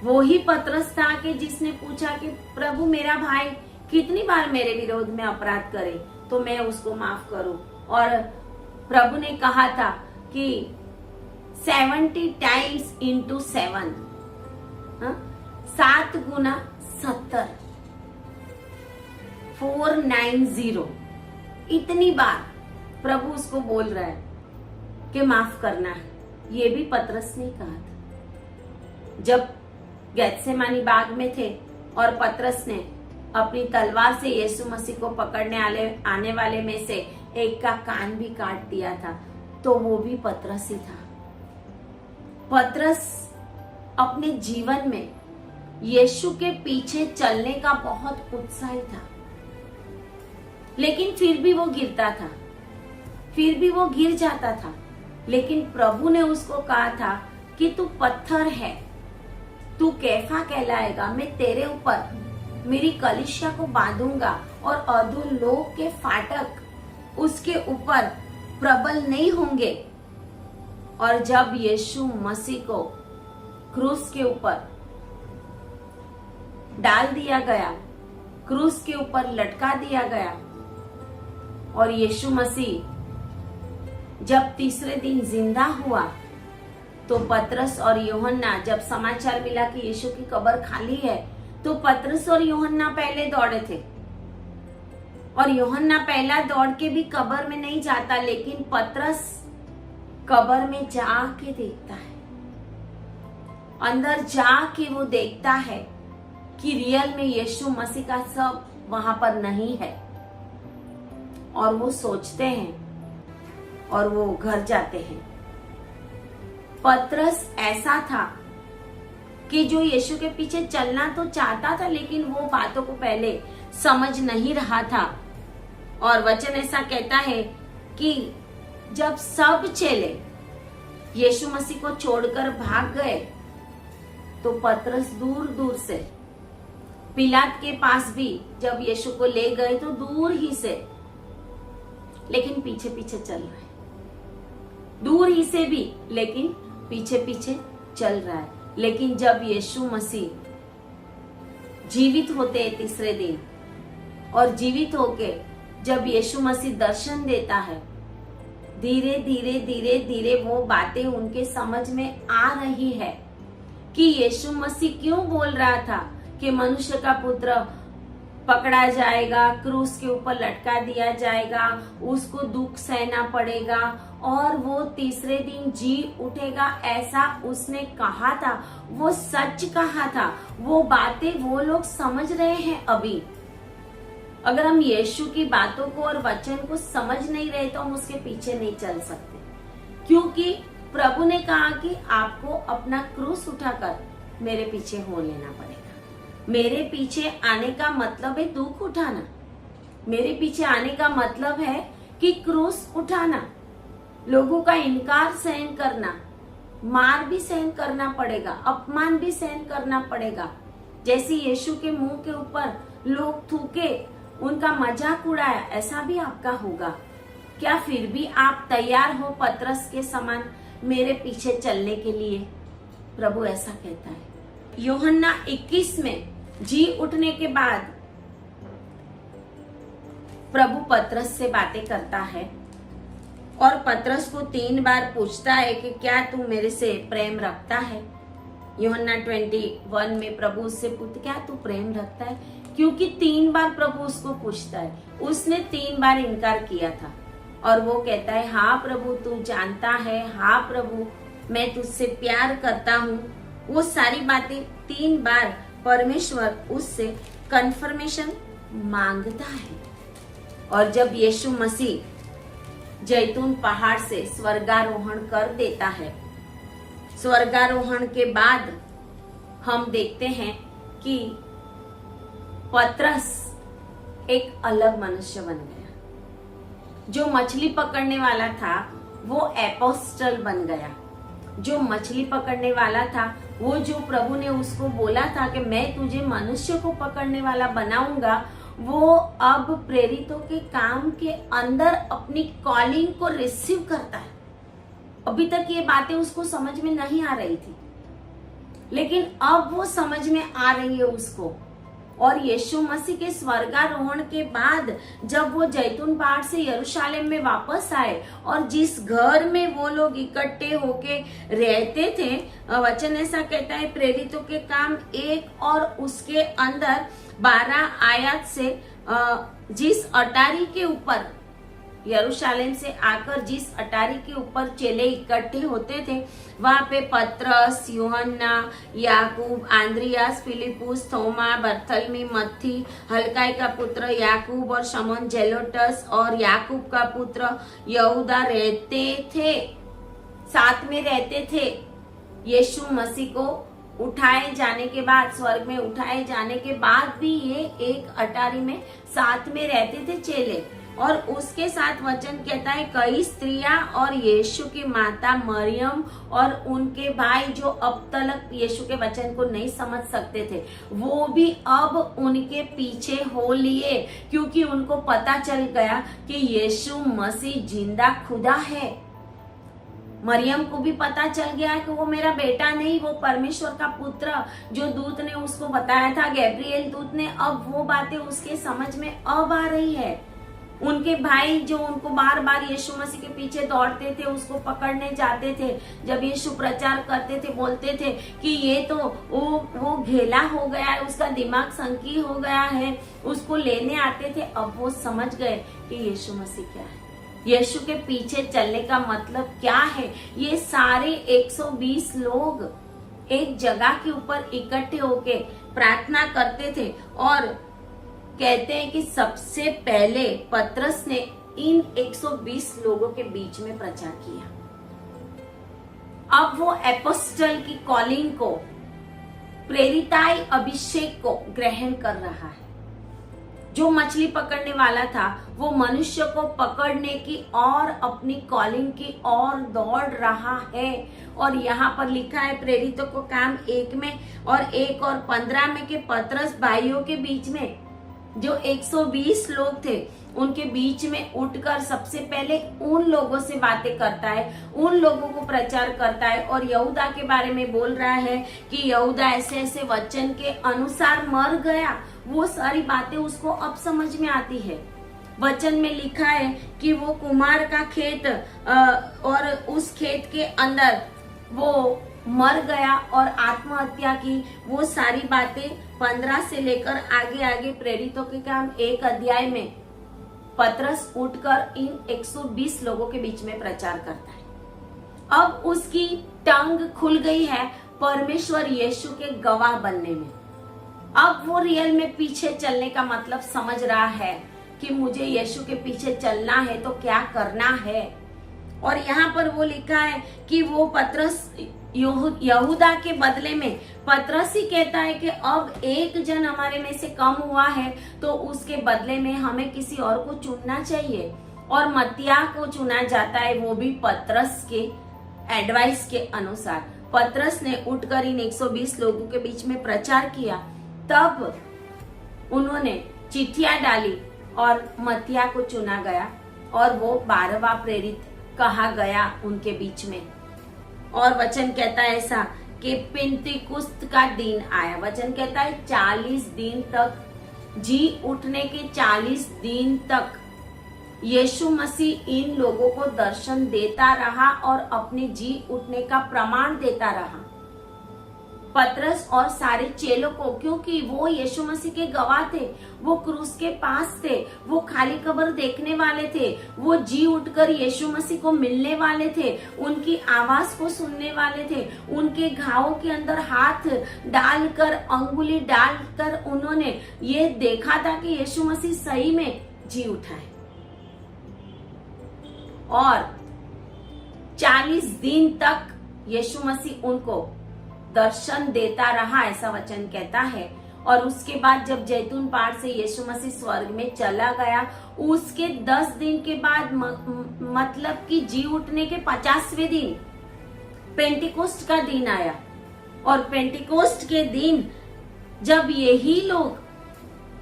वो ही पतरस था कि जिसने पूछा कि प्रभु मेरा भाई कितनी बार मेरे विरोध में अपराध करे तो मैं उसको माफ करूं। और प्रभु ने कहा था कि 70 टाइम्स इंटू 7, 7 गुना 70, 490, इतनी बार प्रभु उसको बोल रहा है कि माफ करना है। ये भी पतरस ने कहा था जब गेत्सेमानी बाग में थे और पतरस ने अपनी तलवार से यीशु मसीह को पकड़ने आने वाले में से एक का कान भी काट दिया था, तो वो भी पतरस ही था। पतरस अपने जीवन में यीशु के पीछे चलने का बहुत उत्साही था, लेकिन फिर भी वो गिरता था, फिर भी वो गिर जाता था। लेकिन प्रभु ने उसको कहा था कि तू पत्थर है, तू कैफा कहलाएगा, मैं तेरे ऊपर मेरी कलीसिया को बांधूंगा और अधोलोक के फाटक उसके ऊपर प्रबल नहीं होंगे। और जब यीशु मसीह को क्रूस के ऊपर डाल दिया गया, क्रूस के ऊपर लटका दिया गया, और यीशु मसीह जब तीसरे दिन जिंदा हुआ, तो पतरस और यूहन्ना, जब समाचार मिला कि यीशु की कब्र खाली है, तो पतरस और यूहन्ना पहले दौड़े थे। और यूहन्ना पहला दौड़ के भी कब्र में नहीं जाता, लेकिन पतरस कब्र में जाके देखता है, अंदर जाके वो देखता है कि रियल में यीशु मसीह का सब वहां पर नहीं है। और वो सोचते हैं और वो घर जाते हैं। पतरस ऐसा था कि जो यीशु के पीछे चलना तो चाहता था, लेकिन वो बातों को पहले समझ नहीं रहा था। और वचन ऐसा कहता है कि जब सब चेले यीशु मसीह को छोड़कर भाग गए, तो पतरस दूर दूर से पिलात के पास भी जब यीशु को ले गए तो दूर ही से, लेकिन पीछे पीछे चल रहा है, दूर ही से भी लेकिन पीछे पीछे चल रहा है। लेकिन जब यीशु मसीह जीवित होते हैं तीसरे दिन, और जीवित होके जब यीशु मसीह दर्शन देता है, धीरे धीरे धीरे धीरे वो बातें उनके समझ में आ रही है कि यीशु मसीह क्यों बोल रहा था कि मनुष्य का पुत्र पकड़ा जाएगा, क्रूस के ऊपर लटका दिया जाएगा, उसको दुख सहना पड़ेगा और वो तीसरे दिन जी उठेगा। ऐसा उसने कहा था, वो सच कहा था। वो बातें वो लोग समझ रहे हैं अभी, अगर हम यीशु की बातों को और वचन को समझ नहीं रहे तो हम उसके पीछे नहीं चल सकते, क्योंकि प्रभु ने कहा कि आपको अपना क्रूस उठाकर मेरे पीछे हो लेना पड़ेगा। मेरे पीछे आने का मतलब है दुख उठाना। मेरे पीछे आने का मतलब है कि क्रूस उठाना, लोगों का इनकार सहन करना, मार भी सहन करना पड़ेगा, अपमान भी सहन करना पड़ेगा। जैसे यीशु के मुंह के ऊपर लोग थूके, उनका मजाक उड़ाया, ऐसा भी आपका होगा। क्या फिर भी आप तैयार हो पतरस के समान मेरे पीछे चलने के लिए? प्रभु ऐसा कहता है। यूहन्ना 21 में जी उठने के बाद प्रभु पतरस से बातें करता है और पतरस को 3 बार पूछता है कि क्या तू मेरे से प्रेम रखता है। यूहन्ना 21 में प्रभु उससे पूछता, क्या तू प्रेम रखता है? क्योंकि 3 बार प्रभु उसको पूछता है। उसने 3 बार इनकार किया था और वो कहता है, हाँ प्रभु तू जानता है, हाँ प्रभु मैं तुझसे प्यार करता हूँ। वो सारी बातें 3 बार परमेश्वर उससे कंफर्मेशन मांगता है। और जब यीशु मसीह जैतून पहाड़ से स्वर्गारोहण कर देता है, स्वर्गारोहण के बाद हम देखते हैं कि पतरस एक अलग मनुष्य बन गया। जो मछली पकड़ने वाला था वो एपोस्टल बन गया। जो मछली पकड़ने वाला था, वो जो प्रभु ने उसको बोला था कि मैं तुझे मनुष्य को पकड़ने वाला बनाऊंगा, वो अब प्रेरितों के काम के अंदर अपनी कॉलिंग को रिसीव करता है। अभी तक ये बातें उसको समझ में नहीं आ रही थी, लेकिन अब वो समझ में आ रही है उसको। और यीशु मसीह के स्वर्गारोहण के बाद जब वो जैतून पहाड़ से यरूशलेम में वापस आए और जिस घर में वो लोग इकट्ठे होके रहते थे, वचन ऐसा कहता है प्रेरितों के काम 1 और उसके अंदर 12 आयत से जिस अटारी के ऊपर यरूशलेम से आकर जिस अटारी के ऊपर चेले इकट्ठे होते थे, वहां पे पतरस, यूहन्ना, याकूब, आंद्रियास, फिलिपुस, थोमा, बर्थलमी, मत्थी, हलकाई का पुत्र याकूब और शमौन जेलोटस और याकूब का पुत्र यहूदा रहते थे, साथ में रहते थे। यीशु मसीह को उठाए जाने के बाद, स्वर्ग में उठाए जाने के बाद भी ये एक अटारी में साथ में रहते थे चेले। और उसके साथ वचन कहता है कई स्त्रियां और यीशु की माता मरियम और उनके भाई जो अब तक यीशु के वचन को नहीं समझ सकते थे, वो भी अब उनके पीछे हो लिए, क्योंकि उनको पता चल गया कि यीशु मसीह जिंदा खुदा है। मरियम को भी पता चल गया कि वो मेरा बेटा नहीं, वो परमेश्वर का पुत्र, जो दूत ने उसको बताया था, गैब्रिएल दूत ने, अब वो बातें उसके समझ में अब आ रही है। उनके भाई जो उनको बार बार यीशु मसीह के पीछे दौड़ते थे, उसको पकड़ने जाते थे, जब यीशु प्रचार करते थे बोलते थे कि ये तो वो घेला हो गया है, उसका दिमाग संकीर्ण हो गया है, उसको लेने आते थे। अब वो समझ गए कि यीशु मसीह क्या है, यीशु के पीछे चलने का मतलब क्या है। ये सारे 120 लोग एक जगह के ऊपर इकट्ठे होके प्रार्थना करते थे और कहते हैं कि सबसे पहले पतरस ने इन 120 लोगों के बीच में प्रचार किया। अब वो एपोस्टल की कॉलिंग को, प्रेरिताई अभिषेक को ग्रहण कर रहा है। जो मछली पकड़ने वाला था वो मनुष्य को पकड़ने की और अपनी कॉलिंग की ओर दौड़ रहा है। और यहाँ पर लिखा है प्रेरितों को काम 1 में और 1 और 15 में के पतरस भाइयों के बीच में जो 120 लोग थे उनके बीच में उठकर सबसे पहले उन लोगों से बातें करता है, उन लोगों को प्रचार करता है और यहूदा के बारे में बोल रहा है कि यहूदा ऐसे ऐसे वचन के अनुसार मर गया। वो सारी बातें उसको अब समझ में आती है। वचन में लिखा है कि वो कुम्हार का खेत और उस खेत के अंदर वो मर गया और आत्महत्या की। वो सारी बातें 15 से लेकर आगे आगे प्रेरितों के काम 1 अध्याय में पतरस उठकर इन 120 लोगों के बीच में प्रचार करता है। अब उसकी टंग खुल गई है परमेश्वर यीशु के गवाह बनने में। अब वो रियल में पीछे चलने का मतलब समझ रहा है कि मुझे यीशु के पीछे चलना है तो क्या करना है। और यहाँ पर वो लिखा है कि वो पतरस यहूदा के बदले में पतरस ही कहता है कि अब एक जन हमारे में से कम हुआ है तो उसके बदले में हमें किसी और को चुनना चाहिए, और मत्तिया को चुना जाता है, वो भी पतरस के एडवाइस के अनुसार। पतरस ने उठकर इन 120 लोगों के बीच में प्रचार किया, तब उन्होंने चिट्ठियां डाली और मत्तिया को चुना गया और वो 12वां प्रेरित कहा गया उनके बीच में। और वचन कहता है ऐसा कि पेंतिकुस्त का दिन आया। वचन कहता है 40 दिन तक, जी उठने के 40 दिन तक यीशु मसीह इन लोगों को दर्शन देता रहा और अपने जी उठने का प्रमाण देता रहा पतरस और सारे चेलों को, क्योंकि वो यीशु मसीह के गवाह थे, वो क्रूस के पास थे, वो खाली कब्र देखने वाले थे, वो जी उठकर यीशु मसीह को मिलने वाले थे, उनकी आवाज को सुनने वाले थे, उनके घावों के अंदर हाथ डालकर, अंगुली डालकर उन्होंने ये देखा था कि यीशु मसीह सही में जी उठा है। और 40 दिन तक यीशु मसीह उनको दर्शन देता रहा, ऐसा वचन कहता है। और उसके बाद जब जैतून पहाड़ से यीशु मसीह स्वर्ग में चला गया, उसके 10 दिन के बाद मतलब कि जी उठने के 50वें दिन पेंटिकोस्ट का दिन आया। और पेंटिकोस्ट के दिन जब यही लोग,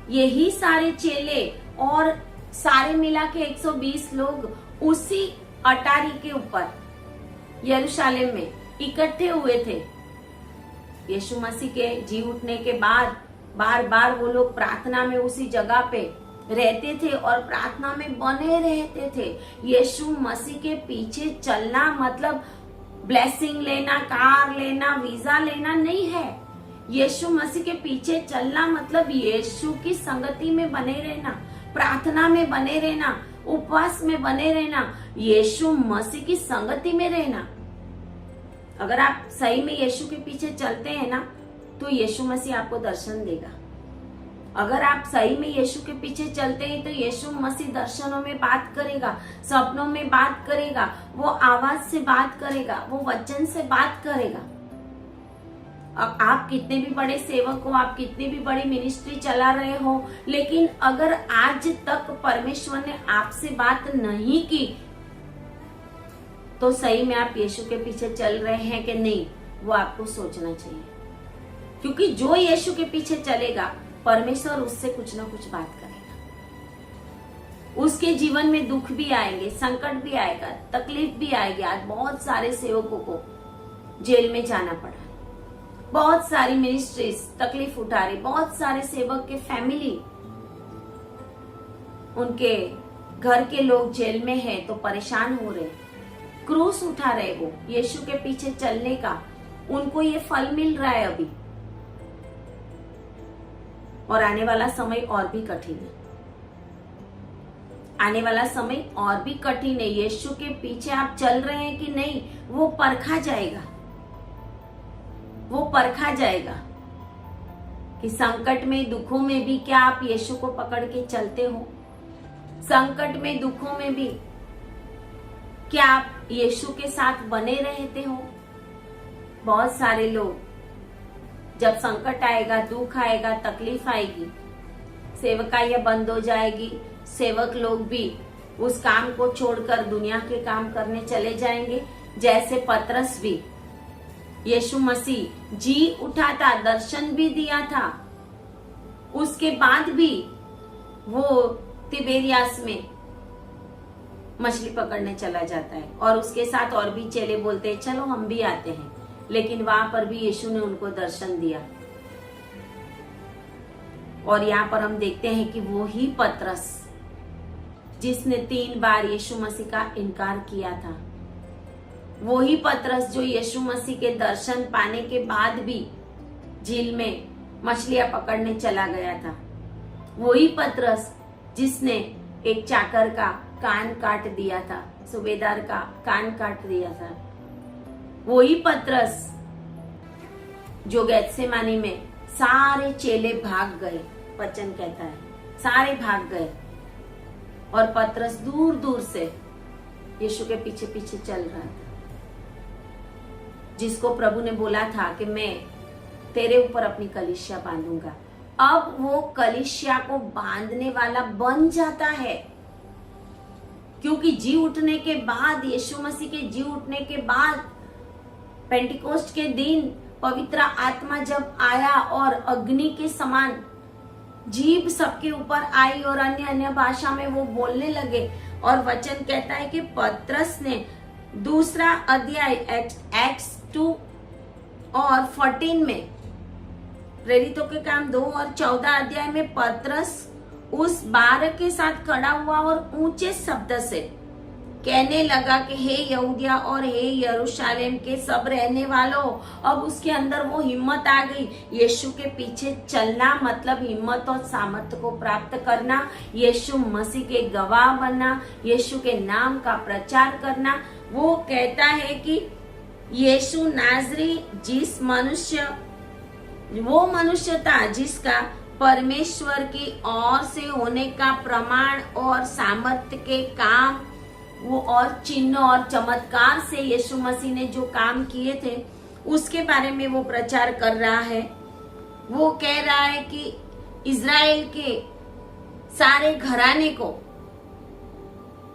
यही सारे चेले और सारे मिला के 120 लोग उसी अटारी के ऊपर यरूशलेम में इकट्ठे हुए थे, यीशु मसीह के जी उठने के बाद बार बार वो लोग प्रार्थना में उसी जगह पे रहते थे और प्रार्थना में बने रहते थे। यीशु मसीह के पीछे चलना मतलब ब्लेसिंग लेना, कार लेना, वीजा लेना नहीं है। यीशु मसीह के पीछे चलना मतलब यीशु की संगति में बने रहना, प्रार्थना में बने रहना, उपवास में बने रहना, यीशु मसीह की संगति में रहना। अगर आप सही में यीशु के पीछे चलते हैं ना, तो यीशु मसीह आपको दर्शन देगा। अगर आप सही में यीशु के पीछे चलते हैं तो यीशु मसीह दर्शनों में बात करेगा, सपनों में बात करेगा, वो आवाज से बात करेगा, वो वचन से बात करेगा। आप कितने भी बड़े सेवक हो, आप कितनी भी बड़ी मिनिस्ट्री चला रहे हो, लेकिन अगर आज तक परमेश्वर ने आपसे बात नहीं की तो सही में आप यीशु के पीछे चल रहे हैं कि नहीं, वो आपको सोचना चाहिए। क्योंकि जो यीशु के पीछे चलेगा, परमेश्वर उससे कुछ ना कुछ बात करेगा। उसके जीवन में दुख भी आएंगे, संकट भी आएगा, तकलीफ भी आएगी। आज बहुत सारे सेवकों को जेल में जाना पड़ा, बहुत सारी मिनिस्ट्रीज तकलीफ उठा रही, बहुत सारे सेवक के फैमिली, उनके घर के लोग जेल में हैं तो परेशान हो रहे, क्रूस उठा रहे, वो यीशु के पीछे चलने का उनको ये फल मिल रहा है अभी। और आने वाला समय और भी कठिन है, आने वाला समय और भी कठिन है। यीशु के पीछे आप चल रहे हैं कि नहीं, वो परखा जाएगा, वो परखा जाएगा कि संकट में, दुखों में भी क्या आप यीशु को पकड़ के चलते हो। संकट में, दुखों में भी क्या आप यीशु के साथ बने रहते हो। बहुत सारे लोग जब संकट आएगा, दुख आएगा, तकलीफ आएगी, सेवकाइयां बंद हो जाएगी, सेवक लोग भी उस काम को छोड़कर दुनिया के काम करने चले जाएंगे। जैसे पतरस भी, यीशु मसीह जी उठा था, दर्शन भी दिया था, उसके बाद भी वो तिबेरियास में मछली पकड़ने चला जाता है और उसके साथ और भी चेले बोलते हैं चलो हम भी आते हैं, लेकिन वहां पर भी यीशु ने उनको दर्शन दिया। और यहाँ पर हम देखते हैं कि वो ही पतरस जिसने 3 बार यीशु मसीह का इनकार किया था, वो ही पतरस जो यीशु मसीह के दर्शन पाने के बाद भी झील में मछलियां पकड़ने चला गया था, वो ही पतरस जिसने एक चाकर का कान काट दिया था, सूबेदार का कान काट दिया था, वो ही पतरस जो गेत्सेमानी में सारे चेले भाग गए। वचन कहता है सारे भाग गए और पतरस दूर दूर से यीशु के पीछे पीछे चल रहा था, जिसको प्रभु ने बोला था कि मैं तेरे ऊपर अपनी कलीसिया बांधूंगा। अब वो कलीसिया को बांधने वाला बन जाता है, क्योंकि जी उठने के बाद, यीशु मसीह के जी उठने के बाद, पेंटिकोस्ट के दिन पवित्र आत्मा जब आया और अग्नि के समान जीभ सबके ऊपर आई और अन्य अन्य भाषा में वो बोलने लगे। और वचन कहता है कि पतरस ने दूसरा अध्याय एक्ट्स 2 और 14 में, प्रेरितों के काम 2 और 14 अध्याय में पतरस उस 12 के साथ खड़ा हुआ और ऊंचे शब्द से कहने लगा कि हे यहूदिया और हे यरूशलेम के सब रहने वालों। अब उसके अंदर वो हिम्मत आ गई। यीशु के पीछे चलना मतलब हिम्मत और सामर्थ्य को प्राप्त करना, यीशु मसीह के गवाह बनना, यीशु के नाम का प्रचार करना। वो कहता है कि यीशु नाजरी वो मनुष्य था जिसका परमेश्वर की ओर से होने का प्रमाण और सामर्थ्य के काम, वो और चिन्ह और चमत्कार से यीशु मसीह ने जो काम किए थे उसके बारे में वो प्रचार कर रहा है। वो कह रहा है कि इज़राइल के सारे घराने को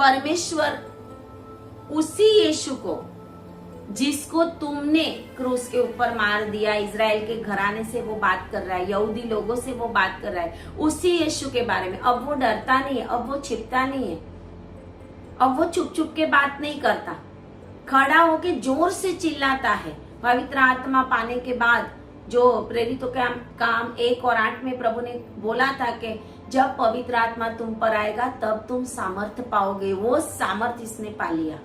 परमेश्वर उसी यीशु को जिसको तुमने क्रूस के ऊपर मार दिया, इज़राइल के घराने से वो बात कर रहा है, यहूदी लोगों से वो बात कर रहा है, उसी यीशु के बारे में। अब वो डरता नहीं है, अब वो छिपता नहीं है, अब वो चुप चुप के बात नहीं करता, खड़ा होके जोर से चिल्लाता है। पवित्र आत्मा पाने के बाद जो प्रेरितों का काम 1 और 8 में प्रभु ने बोला था कि जब पवित्र आत्मा तुम पर आएगा तब तुम सामर्थ्य पाओगे, वो सामर्थ्य इसने पा लिया।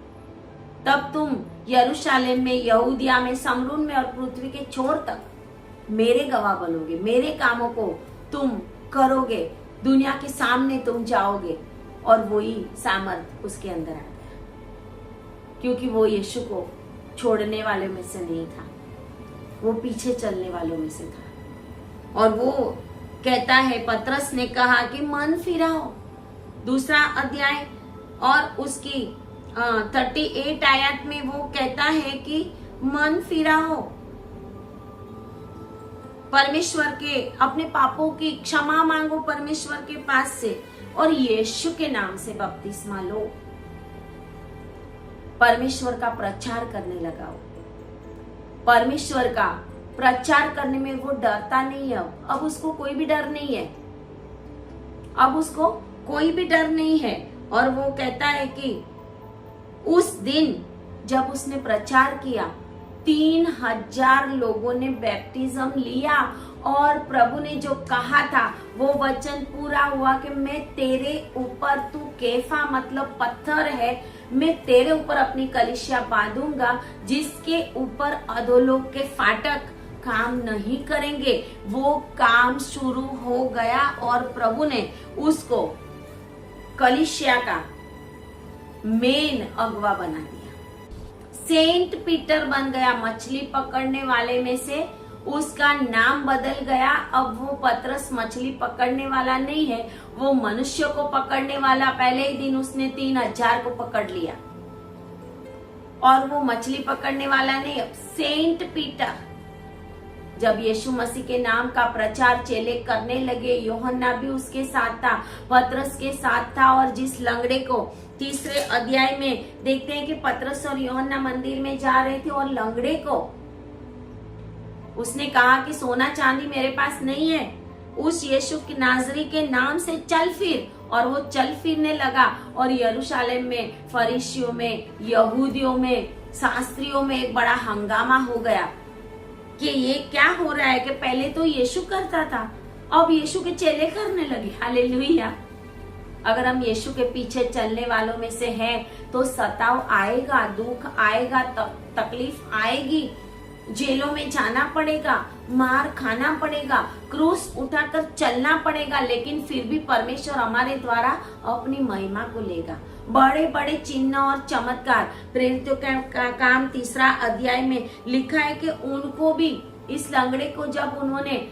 तब तुम यरूशलेम में, यहूदिया में, समरून में और पृथ्वी के छोर तक मेरे गवाह बनोगे, मेरे कामों को तुम करोगे, दुनिया के सामने तुम जाओगे। और वही सामर्थ उसके अंदर आ गया, क्योंकि वो यीशु को छोड़ने वाले में से नहीं था, वो पीछे चलने वालों में से था। और वो कहता है, पतरस ने कहा कि मन फिराओ, दूसरा अध्याय और उसकी 38 आयत में वो कहता है कि मन फिराओ, परमेश्वर के, अपने पापों की क्षमा मांगो परमेश्वर के पास से और यीशु के नाम से बपतिस्मा लो। परमेश्वर का प्रचार करने लगाओ। परमेश्वर का प्रचार करने में वो डरता नहीं है। अब उसको कोई भी डर नहीं है, अब उसको कोई भी डर नहीं है। और वो कहता है कि उस दिन जब उसने प्रचार किया 3000 लोगों ने बैप्टिज्म लिया और प्रभु ने जो कहा था वो वचन पूरा हुआ कि मैं तेरे ऊपर, तू केफा मतलब पत्थर है, मैं तेरे ऊपर अपनी कलीसिया बांधूंगा जिसके ऊपर अधोलोक के फाटक काम नहीं करेंगे। वो काम शुरू हो गया और प्रभु ने उसको कलीसिया का मेन अगवा बना दिया। सेंट पीटर बन गया, मछली पकड़ने वाले में से उसका नाम बदल गया। अब वो पतरस मछली पकड़ने वाला नहीं है, वो मनुष्य को पकड़ने वाला। पहले ही दिन उसने 3000 को पकड़ लिया और वो मछली पकड़ने वाला नहीं। अब सेंट पीटर, जब यीशु मसीह के नाम का प्रचार चेले करने लगे, यूहन्ना भी उसके साथ था, पतरस के साथ था। और जिस लंगड़े को 3 अध्याय में देखते हैं कि पतरस और यूहन्ना मंदिर में जा रहे थे और लंगड़े को उसने कहा कि सोना चांदी मेरे पास नहीं है, उस यीशु की नाजरी के नाम से चल फिर। और वो चल फिरने लगा और यरूशलेम में, फरीसियों में, यहूदियों में, शास्त्रियों में एक बड़ा हंगामा हो गया कि ये क्या हो रहा है कि पहले तो यीशु करता था, अब यीशु के चेले करने लगे। हालेलुया। अगर हम यीशु के पीछे चलने वालों में से हैं तो सताव आएगा, दुख आएगा, तकलीफ आएगी, जेलों में जाना पड़ेगा, मार खाना पड़ेगा, क्रूस उठाकर चलना पड़ेगा, लेकिन फिर भी परमेश्वर हमारे द्वारा अपनी महिमा को लेगा। बड़े बड़े चिन्ह और चमत्कार, प्रेरितों का काम 3 अध्याय में लिखा है कि उनको भी, इस लंगड़े को जब उन्होंने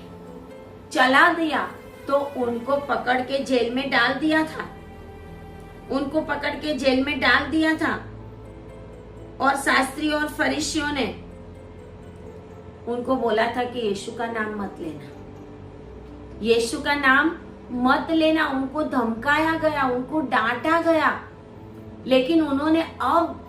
चला दिया तो उनको पकड़ के जेल में डाल दिया था, उनको पकड़ के जेल में डाल दिया था। और शास्त्री और फरीसियों ने उनको बोला था कि यीशु का नाम मत लेना, यीशु का नाम मत लेना। उनको धमकाया गया, उनको डांटा गया, लेकिन उन्होंने अब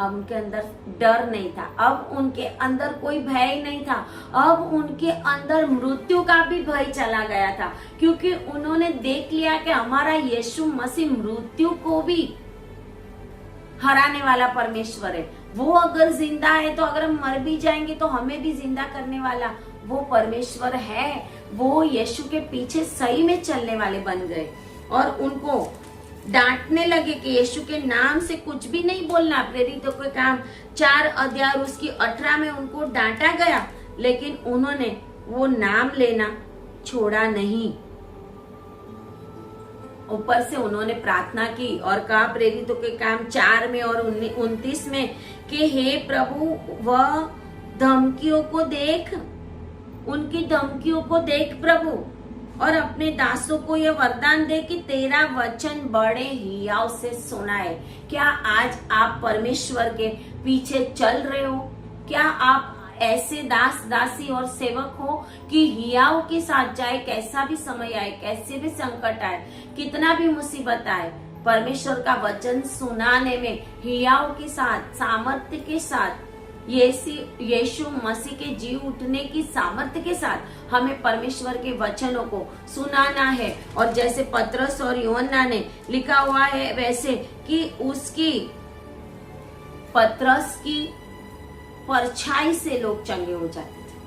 उनके अंदर डर नहीं था, अब उनके अंदर कोई भय नहीं था, अब उनके अंदर मृत्यु का भी भय चला गया था, क्योंकि उन्होंने देख लिया कि हमारा यीशु मसीह मृत्यु को भी हराने वाला परमेश्वर है। वो अगर जिंदा है तो अगर हम मर भी जाएंगे तो हमें भी जिंदा करने वाला वो परमेश्वर है। वो यीशु के पीछे सही में चलने वाले बन गए और उनको डांटने लगे कि यीशु के नाम से कुछ भी नहीं बोलना। प्रेरितों के काम 4 अध्याय उसकी 18 में उनको डांटा गया, लेकिन उन्होंने वो नाम लेना छोड़ा नहीं। ऊपर से उन्होंने प्रार्थना की और कहा प्रेरितों के काम 4 में और 29 में कि हे प्रभु, वह धमकियों को देख, उनकी धमकियों को देख प्रभु, और अपने दासों को यह वरदान दे कि तेरा वचन बड़े हियाव से सुनाए। क्या आज आप परमेश्वर के पीछे चल रहे हो? क्या आप ऐसे दास दासी और सेवक हो कि हियाव के साथ जाए, कैसा भी समय आए, कैसे भी संकट आए, कितना भी मुसीबत आए, परमेश्वर का वचन सुनाने में हियाव के साथ, सामर्थ्य के साथ, यीशु मसीह के जी उठने की सामर्थ्य के साथ हमें परमेश्वर के वचनों को सुनाना है। और जैसे पतरस और यूहन्ना ने लिखा हुआ है वैसे कि उसकी पतरस की परछाई से लोग चंगे हो जाते थे।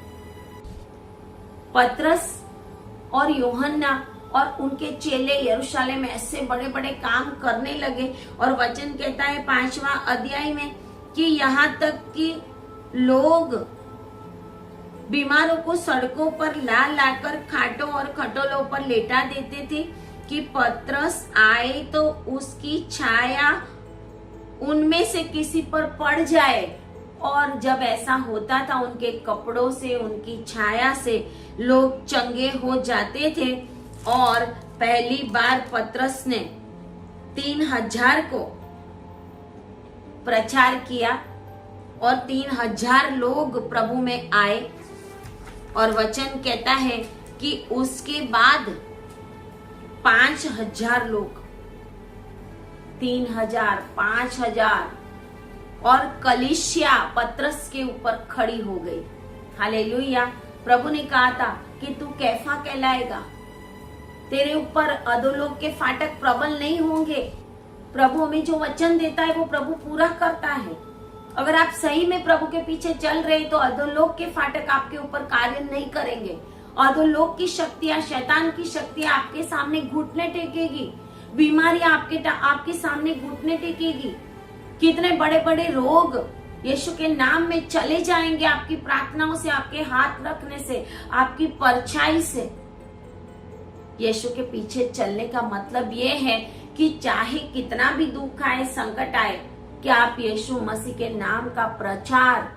पतरस और यूहन्ना और उनके चेले यरूशलेम में ऐसे बड़े बड़े काम करने लगे और वचन कहता है 5वां अध्याय में कि यहाँ तक कि लोग बीमारों को सड़कों पर ला लाकर खाटों और खटोलों पर लेटा देते थे कि पतरस आए तो उसकी छाया उनमें से किसी पर पड़ जाए। और जब ऐसा होता था उनके कपड़ों से, उनकी छाया से लोग चंगे हो जाते थे। और पहली बार पतरस ने 3000 को प्रचार किया और 3000 लोग प्रभु में आए। और वचन कहता है कि उसके बाद 5000 लोग, 3000, 5000 और कलीसिया पतरस के ऊपर खड़ी हो गई। हालेलुया। प्रभु ने कहा था कि तू कैफा कहलाएगा, तेरे ऊपर अधोलोक के फाटक प्रबल नहीं होंगे। प्रभु हमें जो वचन देता है वो प्रभु पूरा करता है। अगर आप सही में प्रभु के पीछे चल रहे तो अधोलोक के फाटक आपके ऊपर कार्य नहीं करेंगे। अधोलोक की शक्तियां, शैतान की शक्तियां आपके सामने घुटने टेकेगी, बीमारी आपके सामने घुटने टेकेगी। कितने बड़े बड़े रोग यीशु के नाम में चले जाएंगे आपकी प्रार्थनाओं से, आपके हाथ रखने से, आपकी परछाई से। यीशु के पीछे चलने का मतलब ये है कि चाहे कितना भी दुख आए, संकट आए, कि आप यीशु मसीह के नाम का प्रचार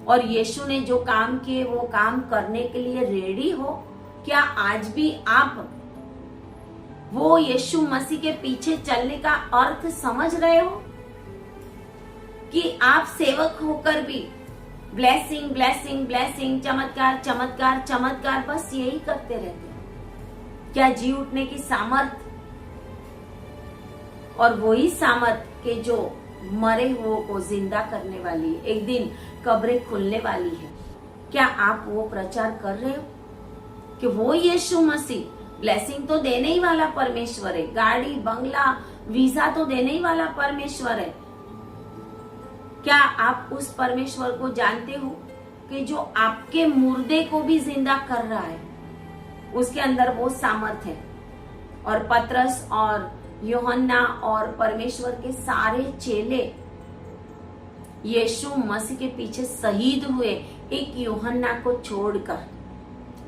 और यीशु ने जो काम किए वो काम करने के लिए रेडी हो। क्या आज भी आप वो यीशु मसीह के पीछे चलने का अर्थ समझ रहे हो? कि आप सेवक होकर भी ब्लेसिंग ब्लेसिंग ब्लेसिंग, चमत्कार चमत्कार चमत्कार, बस यही करते रहते हैं। क्या जी उठने की सामर्थ और वही सामर्थ के जो मरे हुओं को जिंदा करने वाली है, एक दिन कब्रें खुलने वाली है, क्या आप वो प्रचार कर रहे हो? कि वो यीशु मसीह ब्लेसिंग तो देने ही वाला परमेश्वर है, गाड़ी बंगला वीजा तो देने ही वाला परमेश्वर है। क्या आप उस परमेश्वर को जानते हो कि जो आपके मुर्दे को भी जिंदा कर रहा है, उसके अंदर वो सामर्थ है। और पतरस और यूहन्ना और परमेश्वर के सारे चेले यीशु मसीह के पीछे शहीद हुए, एक यूहन्ना को छोड़कर।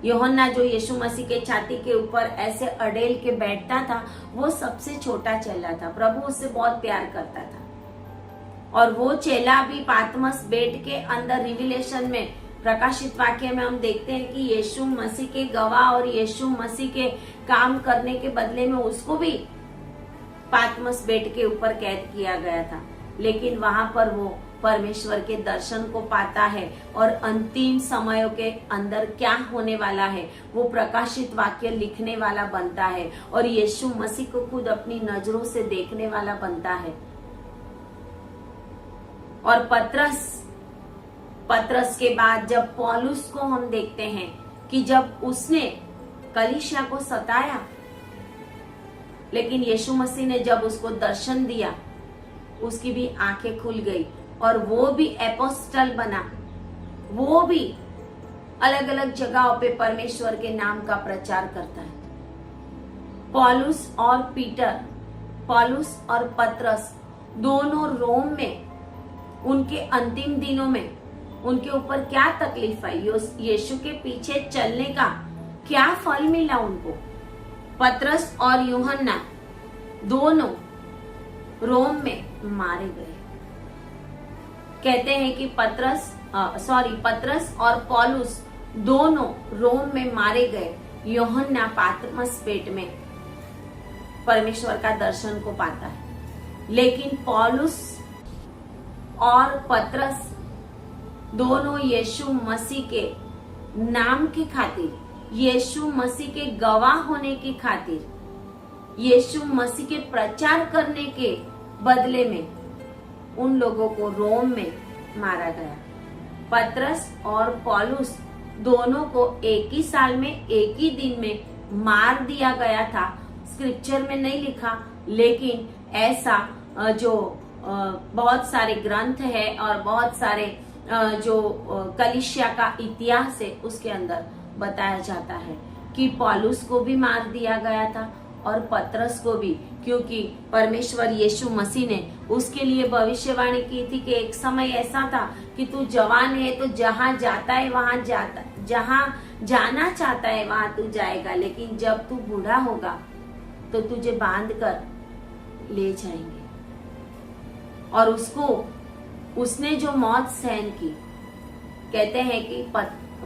यूहन्ना जो यीशु मसीह के छाती के ऊपर ऐसे अड़ेल के बैठता था, वो सबसे छोटा चेला था। प्रभु उससे बहुत प्यार करता था। और वो चेला भी पातमस बेट के अंदर रिविलेशन में प्रकाशित वाक्य में हम देखते हैं कि यीशु मसीह के गवाह और यीशु मसीह के काम करने के बदले में उसको भी पातमस बेट के ऊपर कैद किया गया था, लेकिन वहां पर वो परमेश्वर के दर्शन को पाता है और अंतिम समयों के अंदर क्या होने वाला है वो प्रकाशित वाक्य लिखने वाला बनता है और यीशु मसीह को खुद अपनी नजरों से देखने वाला बनता है। और पतरस के बाद जब पौलुस को हम देखते हैं कि जब उसने कलीसिया को सताया, लेकिन यीशु मसीह ने जब उसको दर्शन दिया उसकी भी आंखें खुल गई और वो भी एपोस्टल बना, वो भी अलग अलग जगहों पे परमेश्वर के नाम का प्रचार करता है। पौलुस और पतरस दोनों रोम में उनके अंतिम दिनों में उनके ऊपर क्या तकलीफ आई, यीशु के पीछे चलने का क्या फल मिला उनको। पतरस और यूहन्ना दोनों रोम में मारे गए। कहते हैं कि पतरस और पौलुस दोनों रोम में मारे गए। यूहन्ना पातमस पेट में परमेश्वर का दर्शन को पाता है, लेकिन पौलुस और पतरस दोनों यीशु मसीह के नाम की खातिर, यीशु मसीह के गवाह होने की खातिर, यीशु मसीह के प्रचार करने के बदले में उन लोगों को रोम में मारा गया। पतरस और पौलुस दोनों को एक ही साल में एक ही दिन में मार दिया गया था। स्क्रिप्चर में नहीं लिखा, लेकिन ऐसा जो बहुत सारे ग्रंथ है और बहुत सारे जो कलीसिया का इतिहास है उसके अंदर बताया जाता है कि पौलुस को भी मार दिया गया था और पतरस को भी, क्योंकि परमेश्वर यीशु मसीह ने उसके लिए भविष्यवाणी की थी कि एक समय ऐसा था कि तू जवान है तो जहां जाता है वहां जाता, जहां जाना चाहता है वहां तू जाएगा, लेकिन जब तू बूढ़ा होगा तो तुझे बांध कर ले जाएंगे। और उसने जो मौत सहन की, कहते हैं कि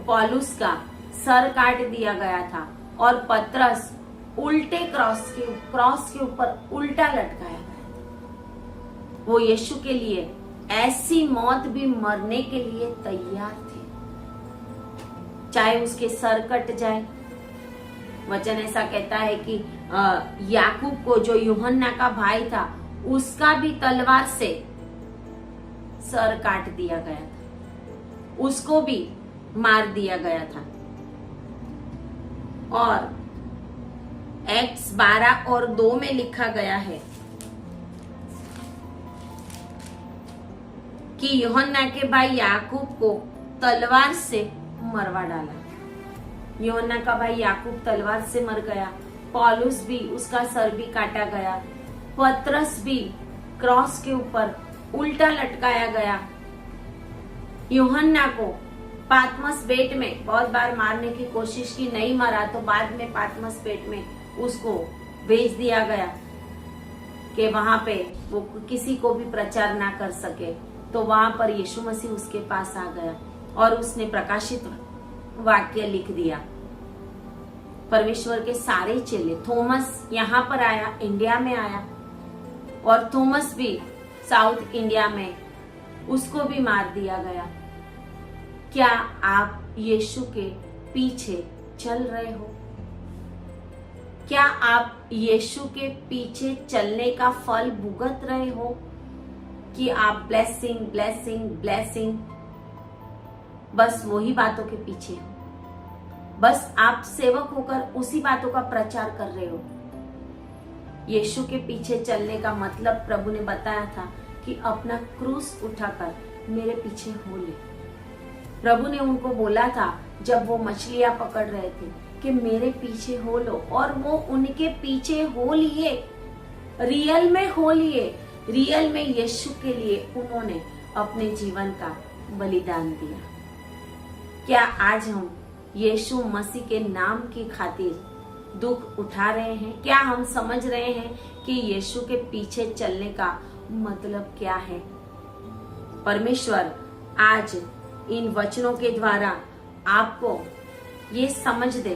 पौलुस का सर काट दिया गया था और पतरस उल्टे क्रॉस के ऊपर उल्टा लटकाया गया। वो यीशु के लिए ऐसी मौत भी मरने के लिए तैयार थे, चाहे उसके सर कट जाए। वचन ऐसा कहता है कि याकूब को, जो यूहन्ना का भाई था, उसका भी तलवार से सर काट दिया गया था, उसको भी मार दिया गया था। और एक्ट्स 12 और 2 में लिखा गया है कि यूहन्ना के भाई याकूब को तलवार से मरवा डाला। यूहन्ना का भाई याकूब तलवार से मर गया, पौलुस भी, उसका सर भी काटा गया, पतरस भी क्रॉस के ऊपर उल्टा लटकाया गया। यूहन्ना को पातमस बेट में बहुत बार मारने की कोशिश की, नहीं मरा तो बाद में पातमस बेट में उसको भेज दिया गया कि वहां पे वो किसी को भी प्रचार ना कर सके। तो वहां पर यीशु मसीह उसके पास आ गया और उसने प्रकाशित वाक्य लिख दिया। परमेश्वर के सारे चेले, थॉमस यहाँ पर आया, इंडिया में आया, और थॉमस भी साउथ इंडिया में, उसको भी मार दिया गया। क्या आप यीशु के पीछे चल रहे हो? क्या आप यीशु के पीछे चलने का फल भुगत रहे हो कि आप ब्लेसिंग ब्लेसिंग ब्लेसिंग बस वही बातों के पीछे हो? बस आप सेवक होकर उसी बातों का प्रचार कर रहे हो? यीशु के पीछे चलने का मतलब प्रभु ने बताया था कि अपना क्रूस उठाकर मेरे पीछे हो ले। प्रभु ने उनको बोला था जब वो मछलियां पकड़ रहे थे कि मेरे पीछे हो लो, और वो उनके पीछे हो लिए, रियल में हो लिए। रियल में यीशु के लिए उन्होंने अपने जीवन का बलिदान दिया। क्या आज हम यीशु मसीह के नाम की खातिर दुख उठा रहे हैं? क्या हम समझ रहे हैं कि यीशु के पीछे चलने का मतलब क्या है? परमेश्वर आज इन वचनों के द्वारा आपको ये समझ दे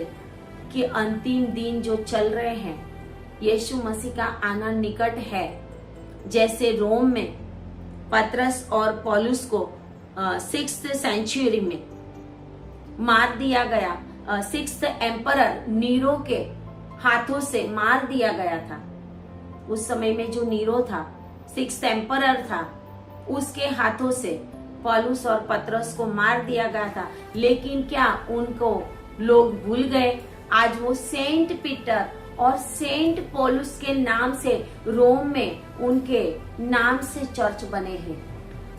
कि अंतिम दिन जो चल रहे हैं, यीशु मसीह का आना निकट है। जैसे रोम में पतरस और पौलुस को 6th सेंचुरी में मार दिया गया, 6th एम्परर नीरो के हाथों से मार दिया गया था। उस समय में जो नीरो था, 6th एम्परर था, उसके हाथों से पौलुस और पतरस को मार दिया गया था। लेकिन क्या उनको लोग भूल गए? आज वो सेंट पीटर और सेंट पौलुस के नाम से रोम में उनके नाम से चर्च बने हैं,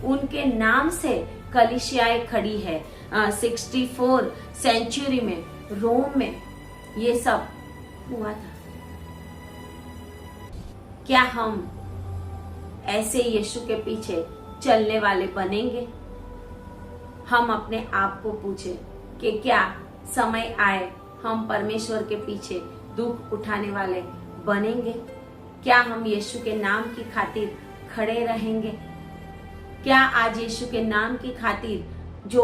उनके नाम से कलीसियाएं खड़ी है। 64 सेंचुरी में रोम में ये सब हुआ था। क्या हम ऐसे यीशु के पीछे चलने वाले बनेंगे? हम अपने आप को पूछे कि क्या समय आए हम परमेश्वर के पीछे दुख उठाने वाले बनेंगे? क्या हम यीशु के नाम की खातिर खड़े रहेंगे? क्या आज यीशु के नाम की खातिर जो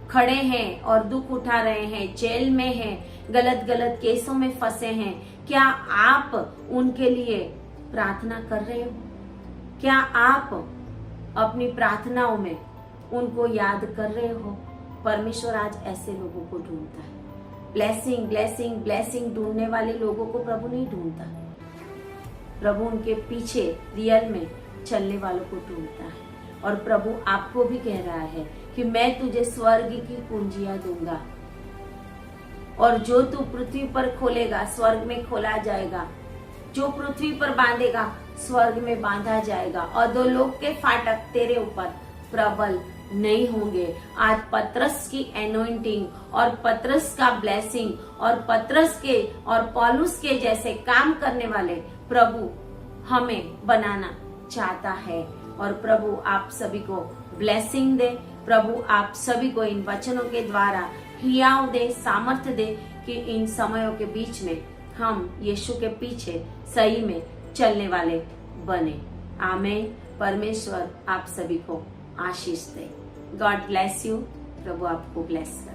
खड़े हैं और दुख उठा रहे हैं, जेल में हैं, गलत केसों में फंसे हैं, क्या आप उनके लिए प्रार्थना कर रहे हो? क्या आप अपनी प्रार्थनाओं में उनको याद कर रहे हो? परमेश्वर आज ऐसे लोगों को ढूंढता है। ब्लेसिंग ब्लेसिंग ब्लेसिंग ढूंढने वाले लोगों को प्रभु नहीं ढूंढता। प्रभु उनके पीछे रियल में चलने वालों को ढूंढता है। और प्रभु आपको भी कह रहा है कि मैं तुझे स्वर्ग की कुंजियां दूंगा, और जो तू पृथ्वी पर खोलेगा स्वर्ग में खोला जाएगा, जो पृथ्वी पर बांधेगा स्वर्ग में बांधा जाएगा, और दो लोग के फाटक तेरे ऊपर प्रबल नहीं होंगे। आज पतरस की एनोइंटिंग और पतरस का ब्लेसिंग और पतरस के और पौलुस के जैसे काम करने वाले प्रभु हमें बनाना चाहता है। और प्रभु आप सभी को ब्लेसिंग दे। प्रभु आप सभी को इन वचनों के द्वारा हियाव दे, सामर्थ्य दे कि इन समयों के बीच में हम यीशु के पीछे सही में चलने वाले बने। आमीन। परमेश्वर आप सभी को आशीष दे। God bless you. प्रभु आपको ब्लेस करे।